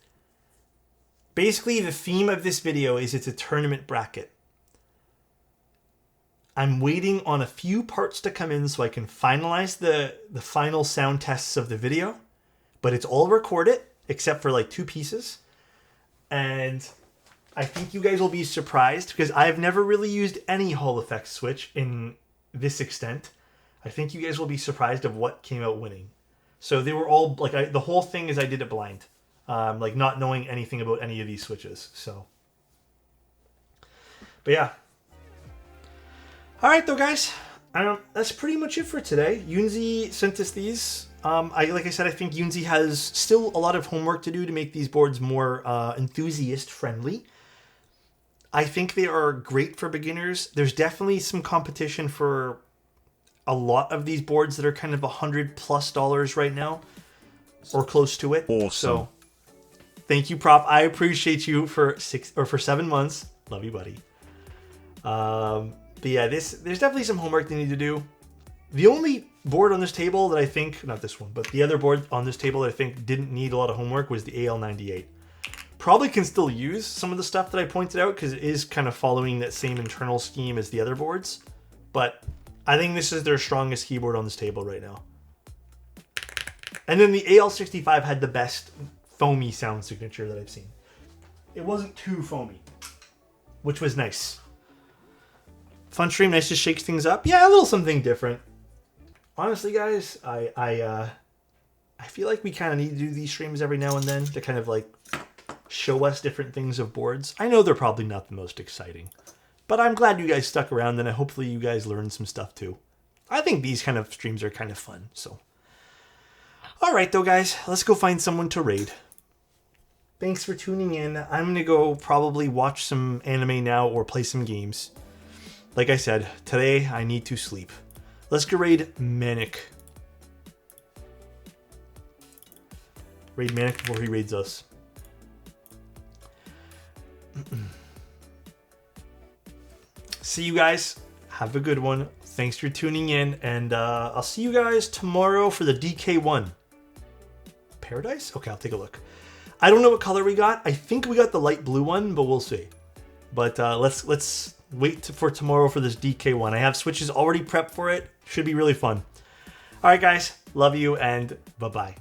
basically the theme of this video is it's a tournament bracket. I'm waiting on a few parts to come in so I can finalize the final sound tests of the video. But it's all recorded, except for like 2 pieces. And I think you guys will be surprised, because I've never really used any Hall Effect switch in this extent. I think you guys will be surprised of what came out winning. So they were all, like, the whole thing is I did it blind. Like, not knowing anything about any of these switches, so. But yeah. Alright though, guys. That's pretty much it for today. Yunzii sent us these. Like I said, I think Yunzii has still a lot of homework to do to make these boards more enthusiast-friendly. I think they are great for beginners. There's definitely some competition for a lot of these boards that are kind of $100+ right now, or close to it. Awesome. So, thank you, Prop. I appreciate you for 7 months. Love you, buddy. But yeah, there's definitely some homework they need to do. The only board on this table that I think, not this one, but the other board on this table that I think didn't need a lot of homework was the AL98. Probably can still use some of the stuff that I pointed out, because it is kind of following that same internal scheme as the other boards. But I think this is their strongest keyboard on this table right now. And then the AL65 had the best foamy sound signature that I've seen. It wasn't too foamy, which was nice. Fun stream, nice to shake things up. Yeah, a little something different. Honestly, guys, I feel like we kind of need to do these streams every now and then to kind of like show us different things of boards. I know they're probably not the most exciting, but I'm glad you guys stuck around, and hopefully you guys learned some stuff too. I think these kind of streams are kind of fun, so. Alright though, guys, let's go find someone to raid. Thanks for tuning in. I'm going to go probably watch some anime now or play some games. like I said, today I need to sleep. Let's go raid Manic. Raid Manic before he raids us. See you guys. Have a good one. Thanks for tuning in, and I'll see you guys tomorrow for the DK1. Paradise? Okay, I'll take a look. I don't know what color we got. I think we got the light blue one, but we'll see. But let's wait for tomorrow for this DK1. I have switches already prepped for it. Should be really fun. All right, guys. Love you, and bye-bye.